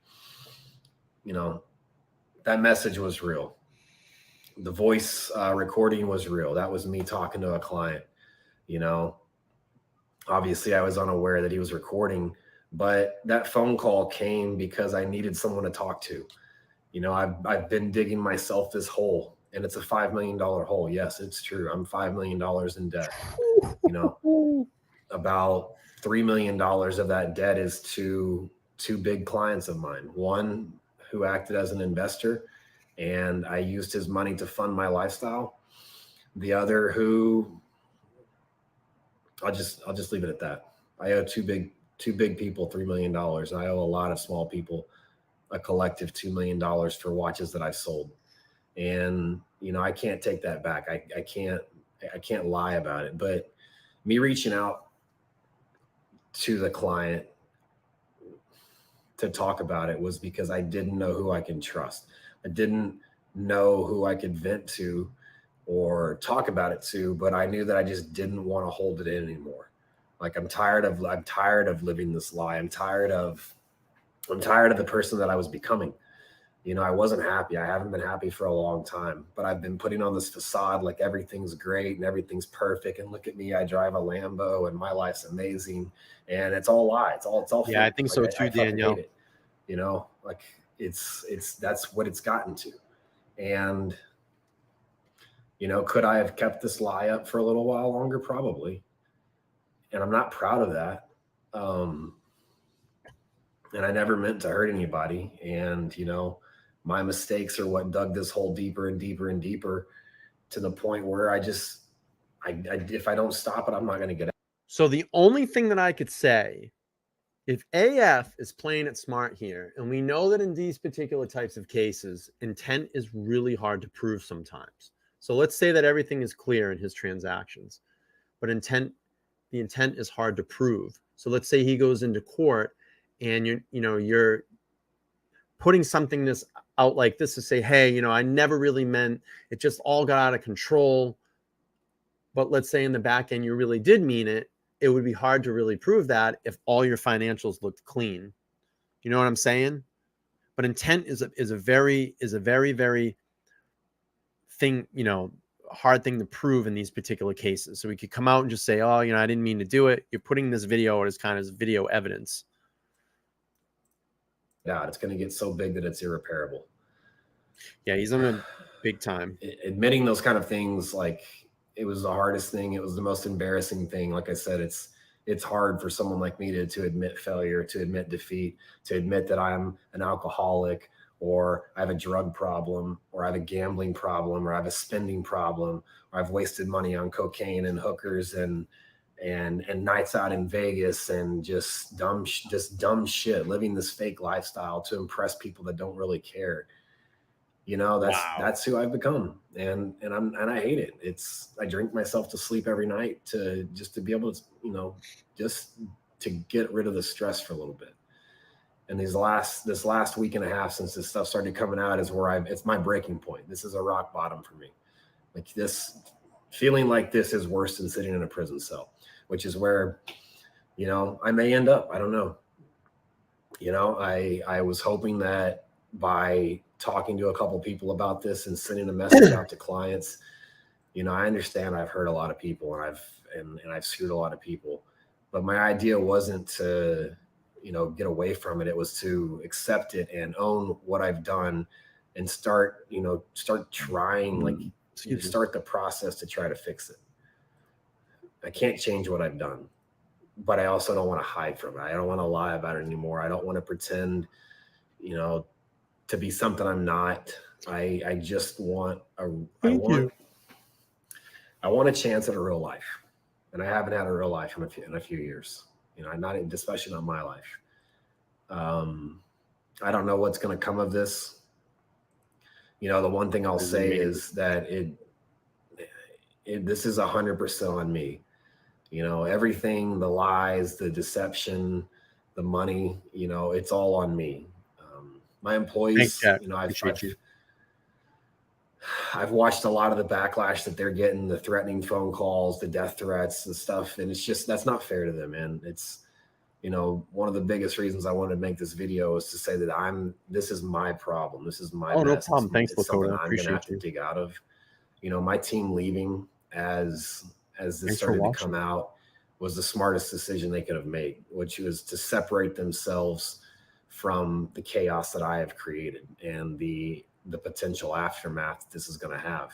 that message was real. The voice recording was real. That was me talking to a client. Obviously I was unaware that he was recording, but that phone call came because I needed someone to talk to. I've been digging myself this hole, and it's a $5 million hole. Yes, it's true. I'm $5 million in debt. About $3 million of that debt is to two big clients of mine. One who acted as an investor, and I used his money to fund my lifestyle. The other who I'll just leave it at that. I owe two big people $3 million. I owe a lot of small people a collective $2 million for watches that I've sold. And, you know, I can't take that back. I can't lie about it. But me reaching out to the client to talk about it was because I didn't know who I can trust. I didn't know who I could vent to or talk about it to, but I knew that I just didn't want to hold it in anymore. Like I'm tired of living this lie. I'm tired of the person that I was becoming. You know, I wasn't happy. I haven't been happy for a long time, but I've been putting on this facade like everything's great and everything's perfect. And look at me, I drive a Lambo and my life's amazing. And it's all a lie. It's all yeah, fake. I think like, so I too, Danielle. hate it. You know, like it's that's what it's gotten to. And, you know, could I have kept this lie up for a little while longer? Probably. And I'm not proud of that. And I never meant to hurt anybody. And, you know, my mistakes are what dug this hole deeper and deeper and deeper to the point where if I don't stop it, I'm not going to get out. So the only thing that I could say, if AF is playing it smart here, and we know that in these particular types of cases, intent is really hard to prove sometimes. So let's say that everything is clear in his transactions, but the intent is hard to prove. So let's say he goes into court and you're putting something out like this to say, hey, you know, I never really meant, it just all got out of control. But let's say in the back end, you really did mean it. It would be hard to really prove that if all your financials looked clean. You know what I'm saying? But intent is a very, very thing, you know, hard thing to prove in these particular cases. So we could come out and just say, oh, you know, I didn't mean to do it. You're putting this video out as kind of video evidence. Yeah, it's going to get so big that it's irreparable. Yeah, he's on a big time. Admitting those kind of things, like, it was the hardest thing. It was the most embarrassing thing. Like I said, it's hard for someone like me to admit failure, to admit defeat, to admit that I'm an alcoholic, or I have a drug problem, or I have a gambling problem, or I have a spending problem, or I've wasted money on cocaine and hookers and nights out in Vegas and just dumb shit, living this fake lifestyle to impress people that don't really care. You know, that's who I've become. And I hate it. I drink myself to sleep every night to be able to, you know, just to get rid of the stress for a little bit. And this last week and a half since this stuff started coming out is where it's my breaking point. This is a rock bottom for me. Like, this feeling like this is worse than sitting in a prison cell, which is where, you know, I may end up. I don't know. You know, I was hoping that by talking to a couple people about this and sending a message out to clients, you know, I understand I've hurt a lot of people and I've screwed a lot of people, but my idea wasn't to, you know, get away from it. It was to accept it and own what I've done and start trying, like, start the process to try to fix it. I can't change what I've done, but I also don't want to hide from it. I don't want to lie about it anymore. I don't want to pretend, you know, to be something I'm not. I just want I want a chance at a real life, and I haven't had a real life in a few years. You know, not especially not my life. I don't know what's going to come of this. You know, the one thing I'll say is that this is 100% on me. You know, everything, the lies, the deception, the money, you know, it's all on me. My employees, you know, I've watched a lot of the backlash that they're getting, the threatening phone calls, the death threats and stuff. And it's just, that's not fair to them, man. It's, you know, one of the biggest reasons I wanted to make this video is to say that this is my problem. This is my mess. No problem. Thanks, Lakota. I I'm going to have to dig out of. You know, my team leaving as this started to come out was the smartest decision they could have made, which was to separate themselves from the chaos that I have created and the potential aftermath this is going to have,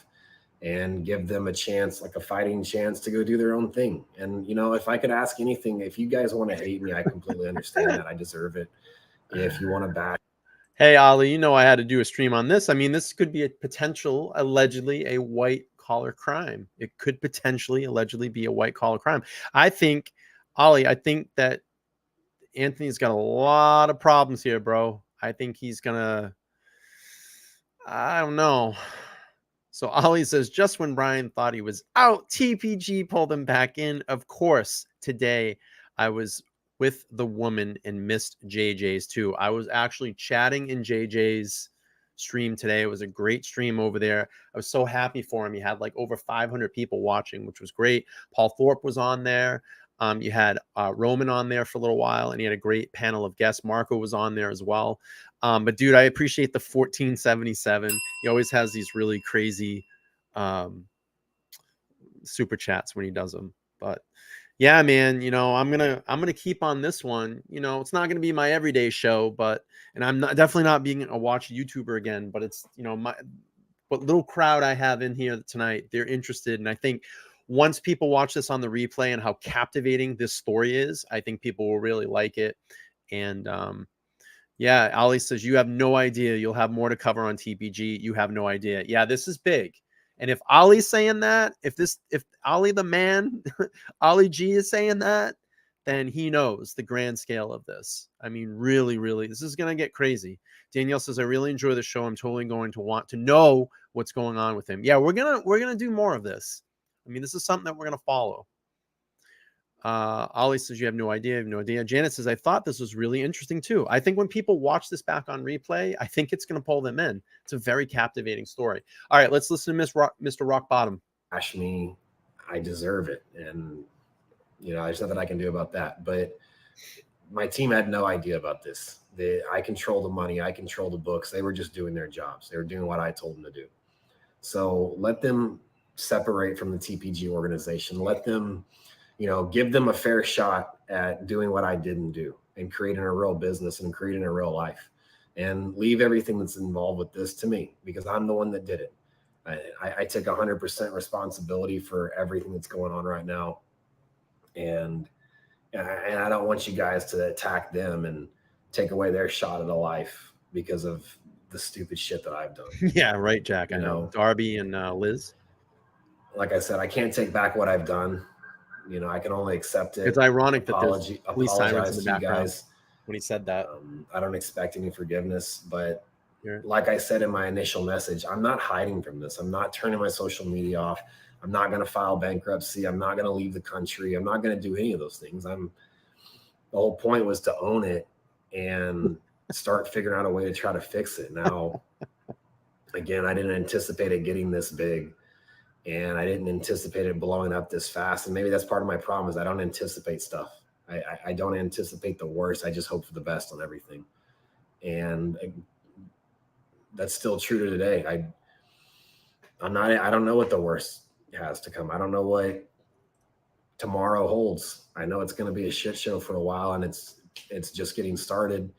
and give them a chance, like a fighting chance, to go do their own thing. And, you know, if I could ask anything, if you guys want to hate me, I completely understand that. I deserve it. If you want to back. Hey, Ali, you know, I had to do a stream on this. I mean, this could be a potential, allegedly, a white collar crime. It could potentially, allegedly be a white collar crime. I think, Ollie, I think that Anthony's got a lot of problems here, bro. I think he's gonna, I don't know. So Ollie says, just when Brian thought he was out, TPG pulled him back in. Of course, today I was with the woman and missed JJ's too. I was actually chatting in JJ's stream today. It was a great stream over there. I was so happy for him. He had like over 500 people watching, which was great. Paul Thorpe was on there. You had Roman on there for a little while, and he had a great panel of guests. Marco was on there as well. But dude, I appreciate the 1477. He always has these really crazy super chats when he does them. But yeah, man, you know, I'm gonna keep on this one. You know, it's not gonna be my everyday show, and I'm definitely not being a watch YouTuber again. But it's, you know, what little crowd I have in here tonight, they're interested, and I think once people watch this on the replay and how captivating this story is, I think people will really like it. And yeah, Ali says, you have no idea. You'll have more to cover on TPG. You have no idea. Yeah, this is big. And if Ollie's saying that, if Ollie the man, Ollie G is saying that, then he knows the grand scale of this. I mean, really, really, this is going to get crazy. Danielle says, I really enjoy the show. I'm totally going to want to know what's going on with him. Yeah, we're going to do more of this. I mean, this is something that we're going to follow. Ollie says, you have no idea. I have no idea. Janet says, I thought this was really interesting too. I think when people watch this back on replay, I think it's going to pull them in. It's a very captivating story. All right, let's listen to Mr. Rock Bottom. Bash me, I deserve it. And, you know, there's nothing I can do about that. But my team had no idea about this. I control the money. I control the books. They were just doing their jobs. They were doing what I told them to do. So let them separate from the TPG organization. Let them, you know, give them a fair shot at doing what I didn't do and creating a real business and creating a real life, and leave everything that's involved with this to me, because I'm the one that did it. I take 100% responsibility for everything that's going on right now. And I don't want you guys to attack them and take away their shot at a life because of the stupid shit that I've done. Yeah, right, Jack. I know. Darby and Liz. Like I said, I can't take back what I've done. You know, I can only accept it. It's ironic that there's police sirens in the background guys when he said that. I don't expect any forgiveness, but like I said in my initial message, I'm not hiding from this. I'm not turning my social media off. I'm not going to file bankruptcy. I'm not going to leave the country. I'm not going to do any of those things. The whole point was to own it and start figuring out a way to try to fix it. Now, again, I didn't anticipate it getting this big. And I didn't anticipate it blowing up this fast. And maybe that's part of my problem, is I don't anticipate stuff. I don't anticipate the worst. I just hope for the best on everything. And that's still true to today. I don't know what the worst has to come. I don't know what tomorrow holds. I know it's going to be a shit show for a while, and it's just getting started.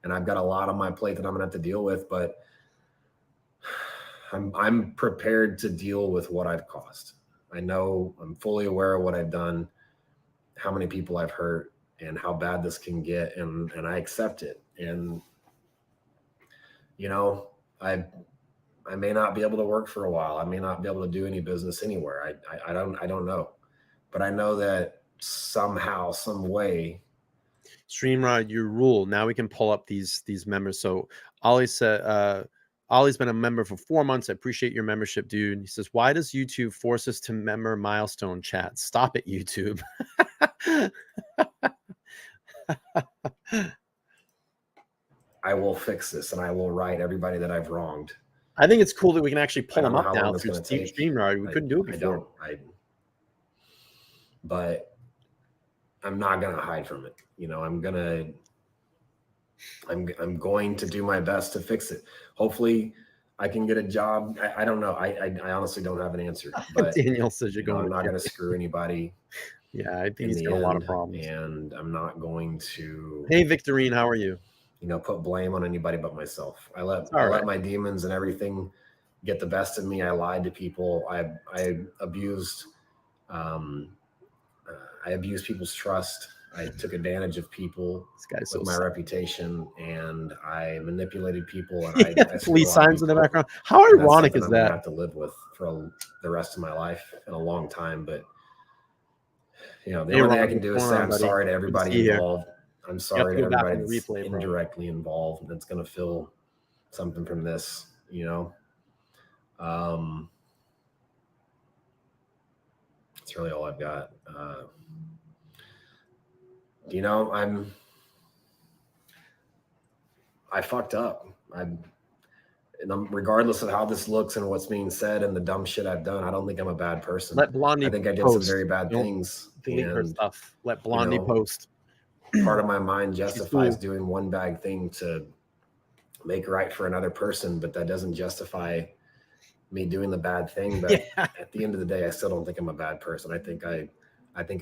And I've got a lot on my plate that I'm going to have to deal with, but I'm prepared to deal with what I've caused. I know, I'm fully aware of what I've done, how many people I've hurt, and how bad this can get, and I accept it. And, you know, I may not be able to work for a while. I may not be able to do any business anywhere. I don't know. But I know that somehow, some way. Streamrod, you rule. Now we can pull up these members. So Ollie said, Ollie's been a member for 4 months. I appreciate your membership, dude. He says, why does YouTube force us to member milestone chat? Stop it, YouTube. I will fix this, and I will write everybody that I've wronged. I think it's cool that we can actually pull them up now through StreamYard. We couldn't do it before. But I'm not going to hide from it. You know, I'm going to do my best to fix it. Hopefully I can get a job. I don't know. I honestly don't have an answer. But Daniel says you're going. I'm not going to screw anybody. Yeah, I think he's got a lot of problems. And I'm not going to. Hey, Victorine, how are you? You know, put blame on anybody but myself. I let my demons and everything get the best of me. I lied to people. I abused people's trust. I took advantage of people This guy's with so my sad. reputation, and I manipulated people, and Yeah, I screwed police a lot of signs in the people. background. How And that's ironic something is I'm gonna that? have to live with for the rest of my life and a long time. But the Hey, only thing I Ron, can do what's is going say on, I'm buddy? sorry to Good to everybody see you here. involved. I'm You have sorry to to go back everybody on the that's replay, bro. indirectly involved that's gonna feel something from this. That's really all I've got. I fucked up. Regardless of how this looks and what's being said and the dumb shit I've done, I don't think I'm a bad person. Let Blondie I think I did some post. very bad Don't things. delete her And, stuff. Let Blondie post. part of my mind justifies cool. doing one bad thing to make right for another person, but that doesn't justify me doing the bad thing. But at the end of the day, I still don't think I'm a bad person. I think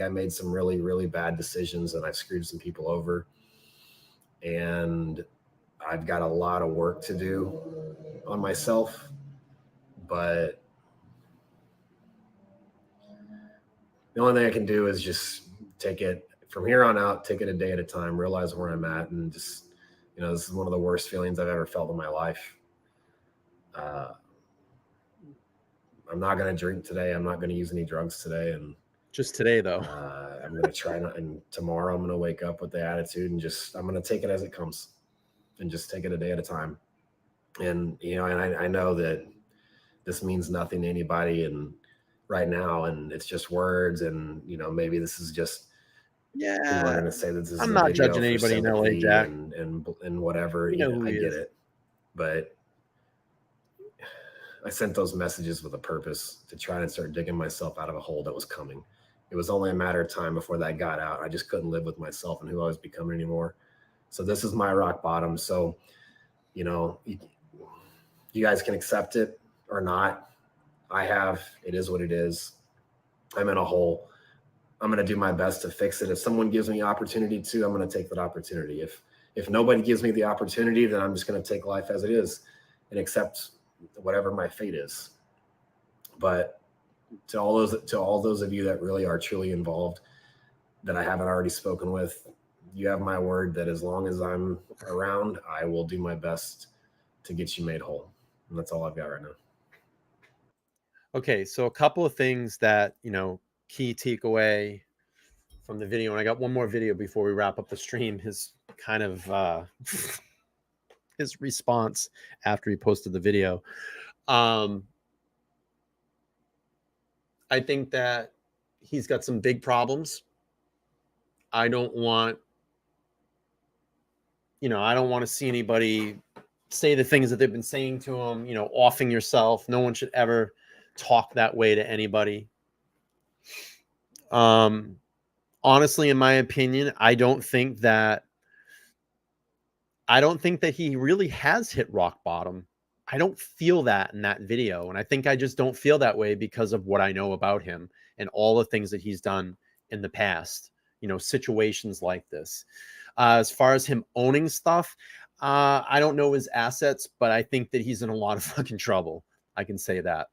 I made some really, really bad decisions, and I've screwed some people over. And I've got a lot of work to do on myself, but the only thing I can do is just take it from here on out, take it a day at a time, realize where I'm at, and just, this is one of the worst feelings I've ever felt in my life. I'm not going to drink today. I'm not going to use any drugs today. And just today, though, I'm going to try not, and tomorrow I'm going to wake up with the attitude and I'm going to take it as it comes and just take it a day at a time. And, I know that this means nothing to anybody and right now, and it's just words, and, maybe this is just, people are going to say that this is I'm a not video judging for anybody in LA, sympathy Jack. and whatever. You know who I he get is. it. But I sent those messages with a purpose to try and start digging myself out of a hole that was coming. It was only a matter of time before that got out. I just couldn't live with myself and who I was becoming anymore. So this is my rock bottom. So, you guys can accept it or not. It is what it is. I'm in a hole. I'm going to do my best to fix it. If someone gives me the opportunity to, I'm going to take that opportunity. If nobody gives me the opportunity, then I'm just going to take life as it is and accept whatever my fate is. But to all those of you that really are truly involved that I haven't already spoken with, you have my word that as long as I'm around, I will do my best to get you made whole. And that's all I've got right now. Okay, so a couple of things that, key takeaway from the video, and I got one more video before we wrap up the stream, his kind of his response after he posted the video. I think that he's got some big problems. I don't want to see anybody say the things that they've been saying to him, offing yourself. No one should ever talk that way to anybody. Honestly, in my opinion, I don't think that he really has hit rock bottom. I don't feel that in that video. And I think I just don't feel that way because of what I know about him and all the things that he's done in the past, situations like this. As far as him owning stuff, I don't know his assets, but I think that he's in a lot of fucking trouble. I can say that.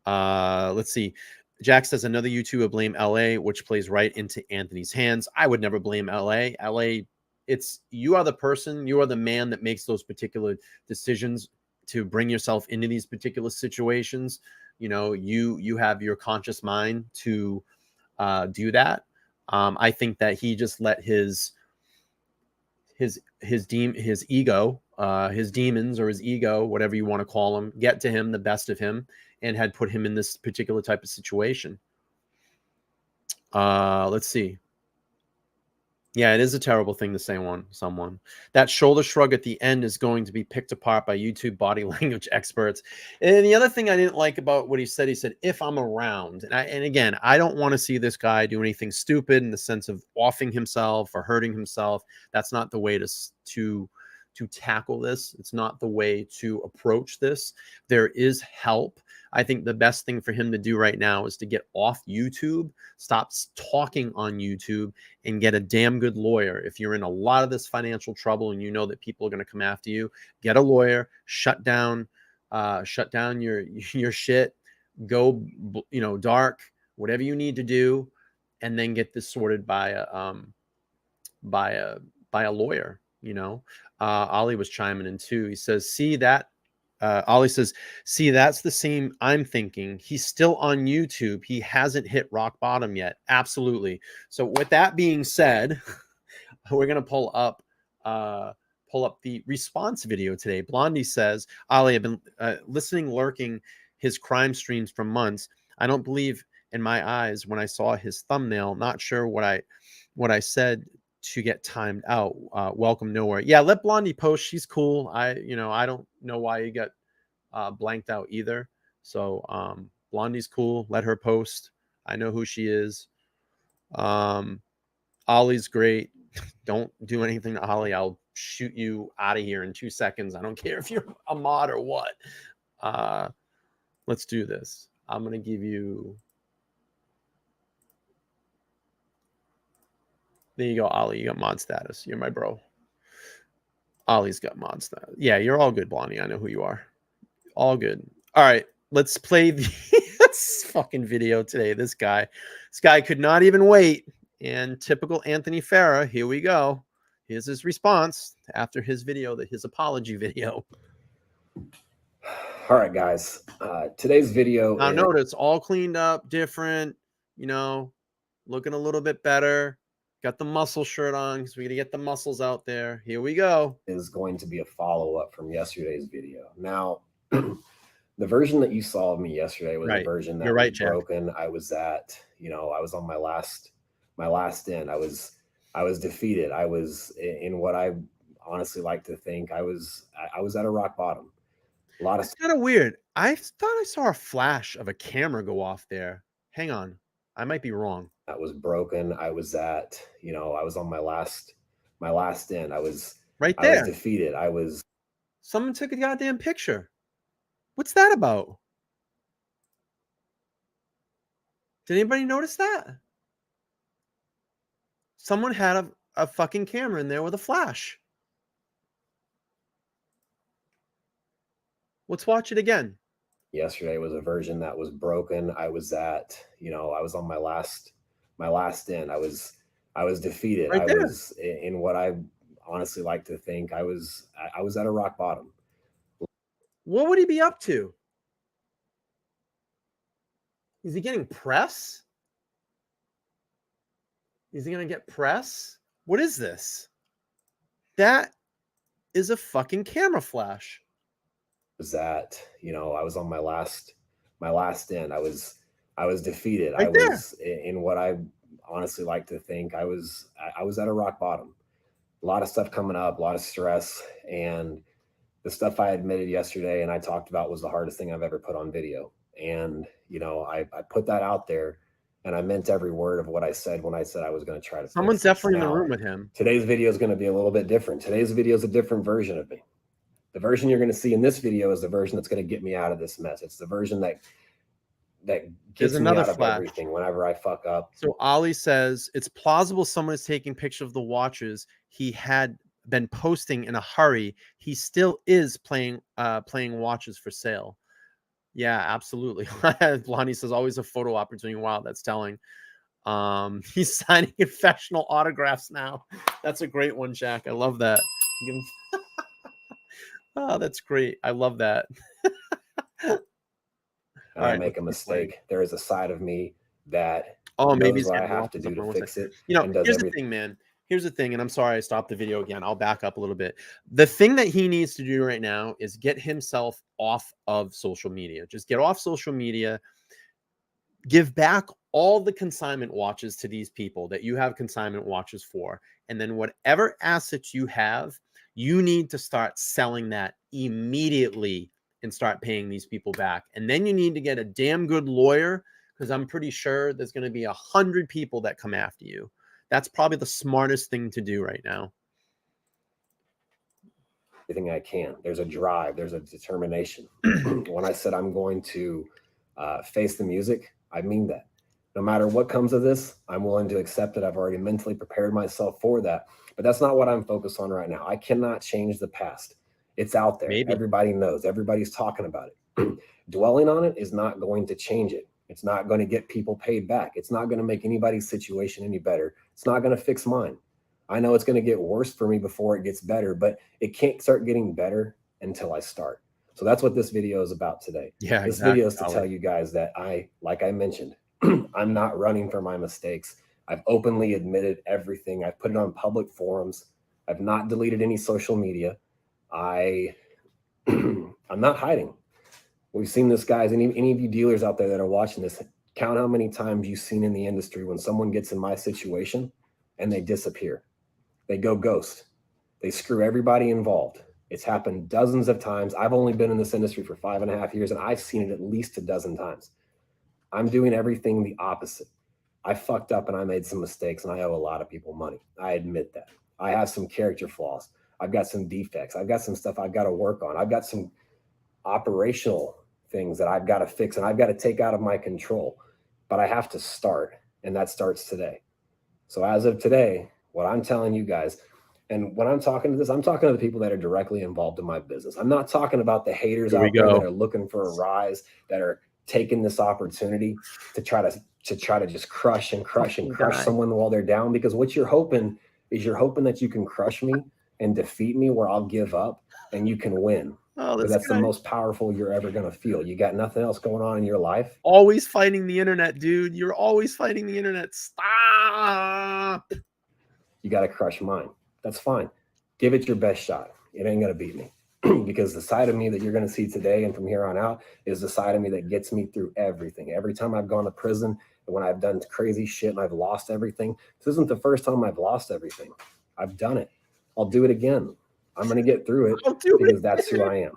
Let's see. Jack says another YouTuber blame LA, which plays right into Anthony's hands. I would never blame LA. You are the person, you are the man that makes those particular decisions to bring yourself into these particular situations. You have your conscious mind to do that. I think that he just let his ego, his demons or his ego, whatever you want to call them, get to him, the best of him, and had put him in this particular type of situation. Let's see. Yeah, it is a terrible thing to say someone. That shoulder shrug at the end is going to be picked apart by YouTube body language experts. And the other thing I didn't like about what he said, if I'm around, and again, I don't want to see this guy do anything stupid in the sense of offing himself or hurting himself. That's not the way to tackle this. It's not the way to approach this. There is help. I think the best thing for him to do right now is to get off YouTube, stop talking on YouTube, and get a damn good lawyer. If you're in a lot of this financial trouble and you know that people are going to come after you, get a lawyer, shut down your shit, go dark, whatever you need to do, and then get this sorted by by a lawyer, you know. Ollie was chiming in too. He says, see that Ollie says, see, that's the same I'm thinking. He's still on YouTube. He hasn't hit rock bottom yet. Absolutely. So with that being said, we're going to pull up the response video today. Blondie says, Ollie, I've been listening, lurking his crime streams for months. I don't believe in my eyes when I saw his thumbnail. Not sure what I said to get timed out. Welcome nowhere. Yeah, let Blondie post. She's cool. I don't know why you got blanked out either. So Blondie's cool. Let her post. I know who she is. Ollie's great. Don't do anything to Ollie. I'll shoot you out of here in 2 seconds. I don't care if you're a mod or what. Let's do this. I'm going to give you... There you go, Ollie. You got mod status. You're my bro. Ollie's got mod status. Yeah, you're all good, Blondie. I know who you are. All good. All right, let's play this fucking video today. This guy could not even wait. And typical Anthony Farah, here we go. Here's his response after his video, his apology video. All right, guys. Today's video. Now notice all cleaned up, different, you know, looking a little bit better. Got the muscle shirt on because we're going to get the muscles out there. Here we go. Is going to be a follow-up from yesterday's video. Now, the version that you saw of me yesterday was a version that was broken. I was at, I was on my last end. I was defeated. I was in what I honestly like to think I was at a rock bottom. It's kind of weird. I thought I saw a flash of a camera go off there. Hang on. I might be wrong. That was broken. I was at, I was on my last end. I was right there. I was defeated. Someone took a goddamn picture. What's that about? Did anybody notice that? Someone had a fucking camera in there with a flash. Let's watch it again. Yesterday was a version that was broken. I was at, I was on my last end. I was defeated. Right there. I was in what I honestly like to think I was at a rock bottom. What would he be up to? Is he getting press? Is he going to get press? What is this? That is a fucking camera flash. Was that, I was on my last end. I was defeated. Right I was in what I honestly like to think I was at a rock bottom. A lot of stuff coming up, a lot of stress, and the stuff I admitted yesterday and I talked about was the hardest thing I've ever put on video. And, I put that out there and I meant every word of what I said when I said I was going to try to. Someone's definitely in the room with him. Today's video is going to be a little bit different. Today's video is a different version of me. The version you're going to see in this video is the version that's going to get me out of this mess. It's the version that gets me out of everything whenever I fuck up. So Ollie says it's plausible someone is taking pictures of the watches he had been posting in a hurry. He still is playing watches for sale. Yeah, absolutely. Blondie says always a photo opportunity. Wow, that's telling. He's signing confessional autographs now. That's a great one, Jack. I love that. Oh, that's great. I love that. I make a mistake. There is a side of me that maybe what I have to do to fix it. Here's the thing, man. Here's the thing, and I'm sorry I stopped the video again. I'll back up a little bit. The thing that he needs to do right now is get himself off of social media. Just get off social media. Give back all the consignment watches to these people that you have consignment watches for. And then whatever assets you have, you need to start selling that immediately and start paying these people back. And then you need to get a damn good lawyer, because I'm pretty sure there's going to be 100 people that come after you. That's probably the smartest thing to do right now. Everything I can. There's a drive. There's a determination. When I said I'm going to face the music, I mean that. No matter what comes of this, I'm willing to accept it. I've already mentally prepared myself for that. But that's not what I'm focused on right now. I cannot change the past. It's out there. Maybe. Everybody knows. Everybody's talking about it. Dwelling on it is not going to change it. It's not going to get people paid back. It's not going to make anybody's situation any better. It's not going to fix mine. I know it's going to get worse for me before it gets better, but it can't start getting better until I start. So that's what this video is about today. Yeah, this exactly, video is to tell you guys that like I mentioned, I'm not running from my mistakes. I've openly admitted everything. I've put it on public forums. I've not deleted any social media. I'm not hiding. We've seen this, guys. Any of you dealers out there that are watching this, count how many times you've seen in the industry when someone gets in my situation and they disappear. They go ghost. They screw everybody involved. It's happened dozens of times. I've only been in this industry for 5.5 years, and I've seen it at least a dozen times. I'm doing everything the opposite. I fucked up and I made some mistakes, and I owe a lot of people money. I admit that. I have some character flaws. I've got some defects. I've got some stuff I've got to work on. I've got some operational things that I've got to fix and I've got to take out of my control. But I have to start, and that starts today. So as of today, what I'm telling you guys, and when I'm talking to this, I'm talking to the people that are directly involved in my business. I'm not talking about the haters out there that are looking for a rise, that are taking this opportunity to try to just crush someone while they're down. Because what you're hoping is that you can crush me and defeat me where I'll give up and you can win. Oh, that's the most powerful you're ever going to feel. You got nothing else going on in your life. Always fighting the internet, dude. You're always fighting the internet. Stop. You got to crush mine. That's fine. Give it your best shot. It ain't going to beat me. Because the side of me that you're going to see today and from here on out is the side of me that gets me through everything. Every time I've gone to prison and when I've done crazy shit and I've lost everything, this isn't the first time I've lost everything. I've done it. I'll do it again. I'm going to get through it because that's who I am.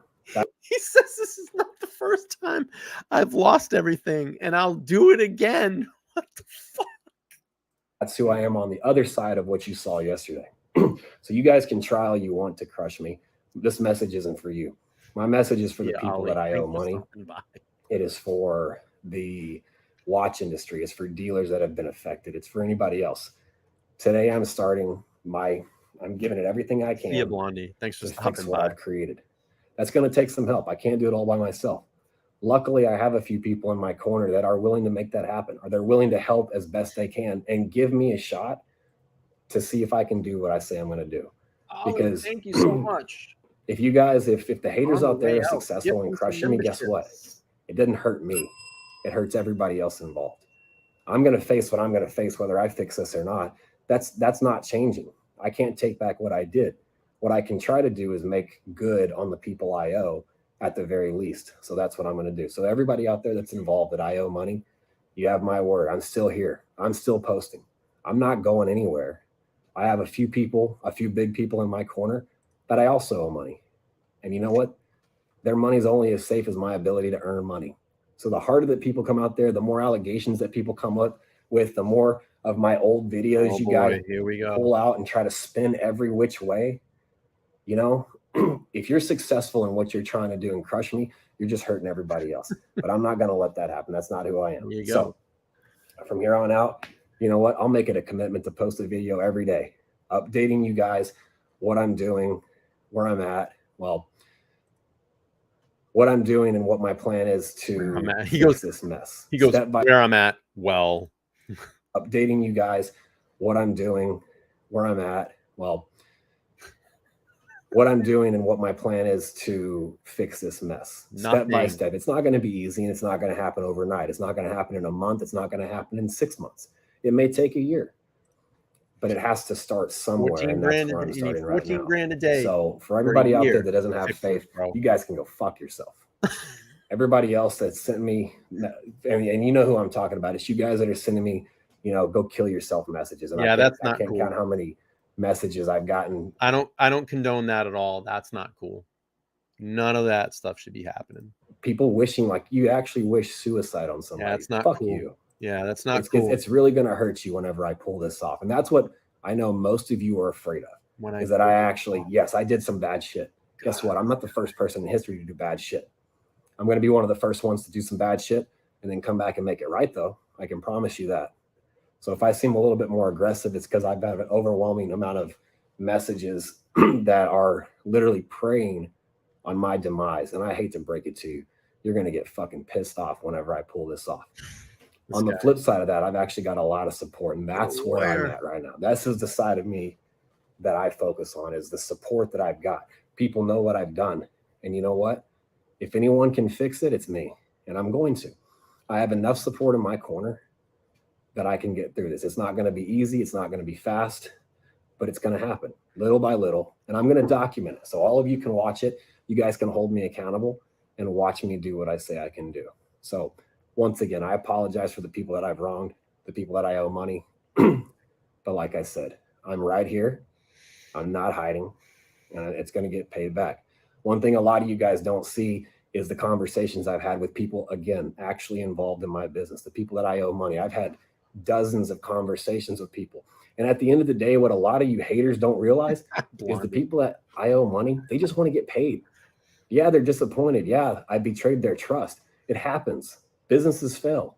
He says this is not the first time I've lost everything and I'll do it again. What the fuck? That's who I am on the other side of what you saw yesterday. So you guys can try all you want to crush me. This message isn't for you. My message is for the people that I owe money. It is for the watch industry. It's for dealers that have been affected. It's for anybody else. Today I'm giving it everything I can. Yeah, Blondie. Thanks for fix what I've created. That's going to take some help. I can't do it all by myself. Luckily, I have a few people in my corner that are willing to make that happen, or they're willing to help as best they can and give me a shot to see if I can do what I say I'm going to do. Because thank you so much. If you guys, if the haters out there are successful in crushing me, guess what? It didn't hurt me. It hurts everybody else involved. I'm going to face what I'm going to face, whether I fix this or not. That's not changing. I can't take back what I did. What I can try to do is make good on the people I owe at the very least. So that's what I'm going to do. So everybody out there that's involved that I owe money, you have my word. I'm still here. I'm still posting. I'm not going anywhere. I have a few big people in my corner that I also owe money. And you know what? Their money's only as safe as my ability to earn money. So the harder that people come out there, the more allegations that people come up with, the more of my old videos guys pull out and try to spin every which way. You know, if you're successful in what you're trying to do and crush me, you're just hurting everybody else. But I'm not going to let that happen. That's not who I am. So from here on out, you know what? I'll make it a commitment to post a video every day, updating you guys what I'm doing, where I'm at. Well, what I'm doing and what my plan is to fix this mess. He goes, where I'm at. Well, updating you guys what I'm doing, where I'm at. Well, what I'm doing and what my plan is to fix this mess. Step by step. It's not going to be easy and it's not going to happen overnight. It's not going to happen in a month. It's not going to happen in 6 months. It may take a year, but it has to start somewhere. And that's where I'm starting right now. 14 grand a day. So for everybody out there that doesn't have faith, you guys can go fuck yourself. Everybody else that sent me, and you know who I'm talking about. It's you guys that are sending me, go kill yourself messages. And that's not cool. I can't count how many messages I've gotten. I don't condone that at all. That's not cool. None of that stuff should be happening. People wishing, like, you actually wish suicide on somebody. Yeah, that's not Fuck cool. you. Yeah, that's not cool. It's really going to hurt you whenever I pull this off. And that's what I know most of you are afraid of. Yes, I did some bad shit. Guess what? I'm not the first person in history to do bad shit. I'm going to be one of the first ones to do some bad shit and then come back and make it right, though. I can promise you that. So if I seem a little bit more aggressive, it's because I've got an overwhelming amount of messages that are literally preying on my demise. And I hate to break it to you. You're going to get fucking pissed off whenever I pull this off. On the flip side of that, I've actually got a lot of support, and that's where I'm at right now. This is the side of me that I focus on, is the support that I've got. People know what I've done. And you know what? If anyone can fix it, it's me. And I'm going to. I have enough support in my corner that I can get through this. It's not going to be easy. It's not going to be fast, but it's going to happen little by little. And I'm going to document it. So all of you can watch it. You guys can hold me accountable and watch me do what I say I can do. So once again, I apologize for the people that I've wronged, the people that I owe money. But like I said, I'm right here. I'm not hiding, and it's going to get paid back. One thing a lot of you guys don't see is the conversations I've had with people, again, actually involved in my business, the people that I owe money. I've had dozens of conversations with people. And at the end of the day, what a lot of you haters don't realize is the people that I owe money, they just want to get paid. Yeah, they're disappointed. Yeah, I betrayed their trust. It happens. Businesses fail.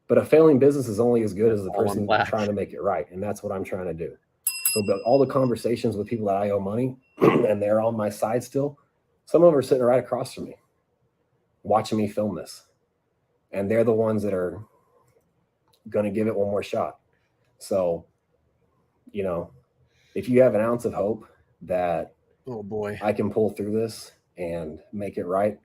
But a failing business is only as good as the person trying to make it right. And that's what I'm trying to do. So but all the conversations with people that I owe money and they're on my side still, some of them are sitting right across from me, watching me film this. And they're the ones that are going to give it one more shot. So, you know, if you have an ounce of hope that oh boy, I can pull through this and make it right,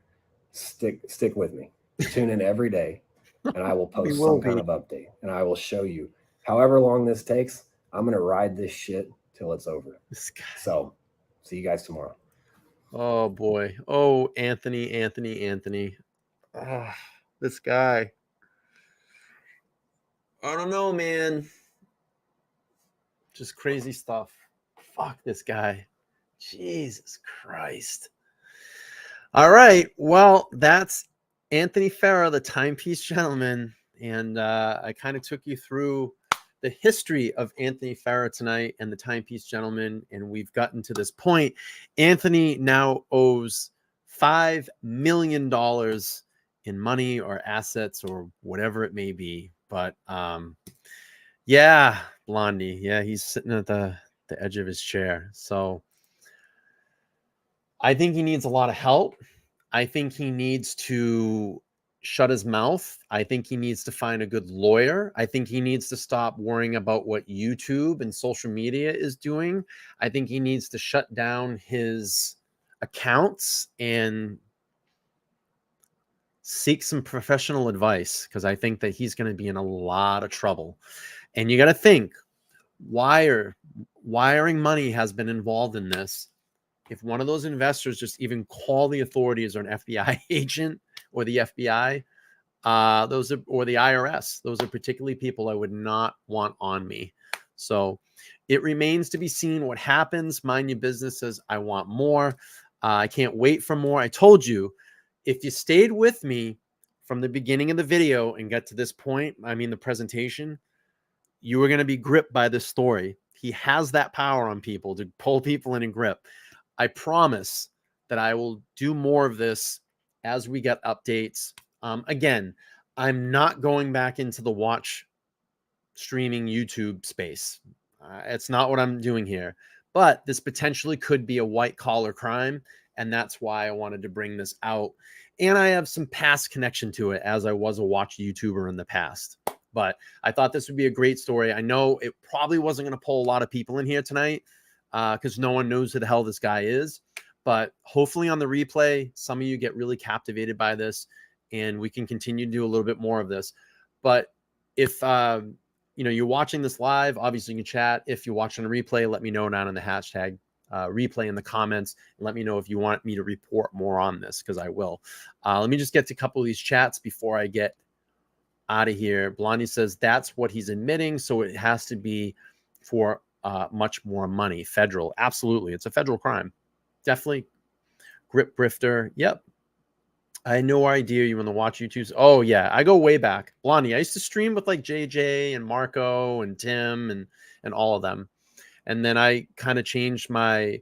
stick with me. Tune in every day, and I will post some kind of update, and I will show you. However long this takes, I'm going to ride this shit till it's over. So, see you guys tomorrow. Oh boy. Oh, Anthony. Ah, this guy. I don't know, man. Just crazy stuff. Fuck this guy. Jesus Christ. All right. Well, that's Anthony Farah, the Timepiece gentleman. And I kind of took you through the history of Anthony Farah tonight and the Timepiece gentleman. And we've gotten to this point. Anthony now owes $5 million in money or assets or whatever it may be. But yeah, Blondie. Yeah, he's sitting at the edge of his chair. So I think he needs a lot of help. I think he needs to shut his mouth. I think he needs to find a good lawyer. I think he needs to stop worrying about what YouTube and social media is doing. I think he needs to shut down his accounts and seek some professional advice, because I think that he's going to be in a lot of trouble. And you got to think, wiring money has been involved in this. If one of those investors just even call the authorities or an FBI agent or the FBI, or the IRS, those are particularly people I would not want on me. So it remains to be seen what happens. Mind your business says, I want more. I can't wait for more. I told you, if you stayed with me from the beginning of the video and got to this point, I mean, the presentation, you were going to be gripped by this story. He has that power on people to pull people in and grip. I promise that I will do more of this as we get updates. Again, I'm not going back into the watch streaming YouTube space. It's not what I'm doing here, but this potentially could be a white collar crime. And that's why I wanted to bring this out. And I have some past connection to it, as I was a watch YouTuber in the past. But I thought this would be a great story. I know it probably wasn't going to pull a lot of people in here tonight because no one knows who the hell this guy is. But hopefully on the replay, some of you get really captivated by this and we can continue to do a little bit more of this. But if you're watching this live, obviously you can chat. If you're watching a replay, let me know down in the hashtag replay in the comments, and let me know if you want me to report more on this, because I will. Let me just get to a couple of these chats before I get out of here. Blondie says that's what he's admitting, so it has to be for much more money. Federal, absolutely, it's a federal crime, definitely. Grip Grifter, yep. I had no idea you were on the watch YouTubes. Oh yeah, I go way back. Blondie, I used to stream with like JJ and Marco and Tim and all of them. And then I kind of changed my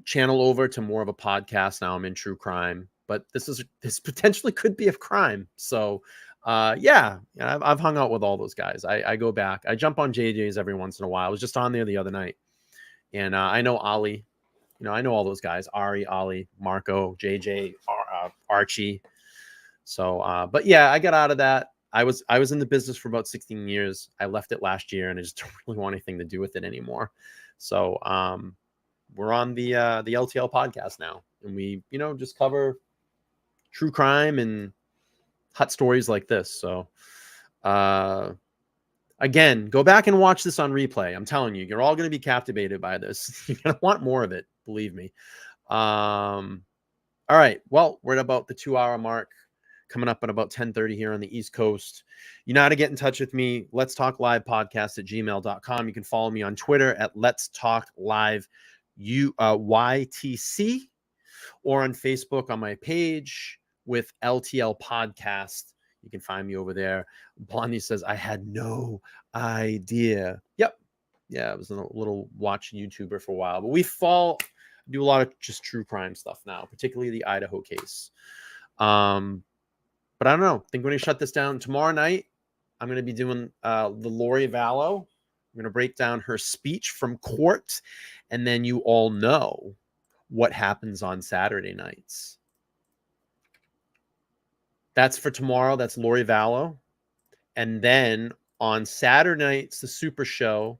channel over to more of a podcast. Now I'm in true crime, but this potentially could be a crime. So yeah, I've hung out with all those guys. I go back. I jump on JJ's every once in a while. I was just on there the other night, and I know Ollie. I know all those guys: Ari, Ollie, Marco, JJ, Archie. So, but yeah, I got out of that. I was in the business for about 16 years. I left it last year, and I just don't really want anything to do with it anymore. So we're on the LTL podcast now, and we just cover true crime and hot stories like this. So again, go back and watch this on replay. I'm telling you, you're all going to be captivated by this. You're going to want more of it, believe me. All right. Well, we're at about the 2-hour mark, coming up at about 10:30 here on the East Coast. You know how to get in touch with me. Let's Talk Live Podcast at gmail.com. You can follow me on Twitter at Let's Talk Live YTC, or on Facebook on my page with LTL Podcast. You can find me over there. Blondie says, I had no idea. Yep. Yeah, I was a little watch YouTuber for a while, but do a lot of just true crime stuff now, particularly the Idaho case. But I don't know. I think we're going to shut this down tomorrow night. I'm going to be doing the Lori Vallow. I'm going to break down her speech from court, and then you all know what happens on Saturday nights. That's for tomorrow. That's Lori Vallow. And then on Saturday nights, the Super Show,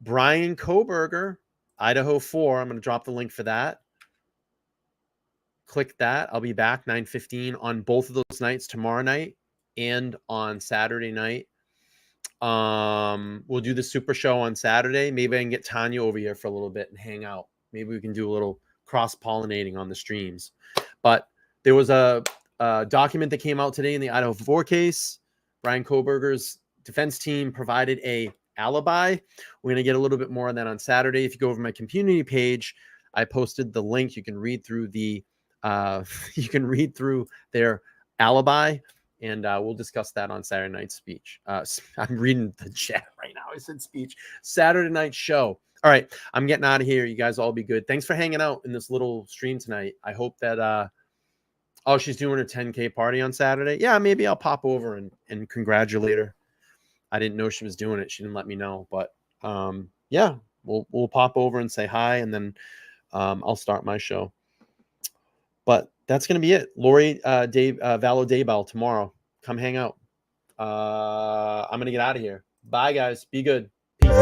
Brian Koberger, Idaho 4. I'm going to drop the link for that. Click that. I'll be back 9:15 on both of those nights, tomorrow night and on Saturday night. We'll do the Super Show on Saturday. Maybe I can get Tanya over here for a little bit and hang out. Maybe we can do a little cross-pollinating on the streams. But there was a document that came out today in the Idaho 4 case. Brian Koberger's defense team provided a alibi. We're going to get a little bit more on that on Saturday. If you go over my community page, I posted the link. You can read through their alibi, and we'll discuss that on Saturday night's speech. I'm reading the chat right now. I said speech. Saturday night show. All right, I'm getting out of here. You guys all be good. Thanks for hanging out in this little stream tonight. I hope that oh, she's doing her 10K party on Saturday. Yeah, maybe I'll pop over and congratulate her. I didn't know she was doing it. She didn't let me know. But yeah, we'll pop over and say hi, and then I'll start my show. But that's going to be it. Lori Vallow Daybell tomorrow. Come hang out. I'm going to get out of here. Bye, guys. Be good. Peace.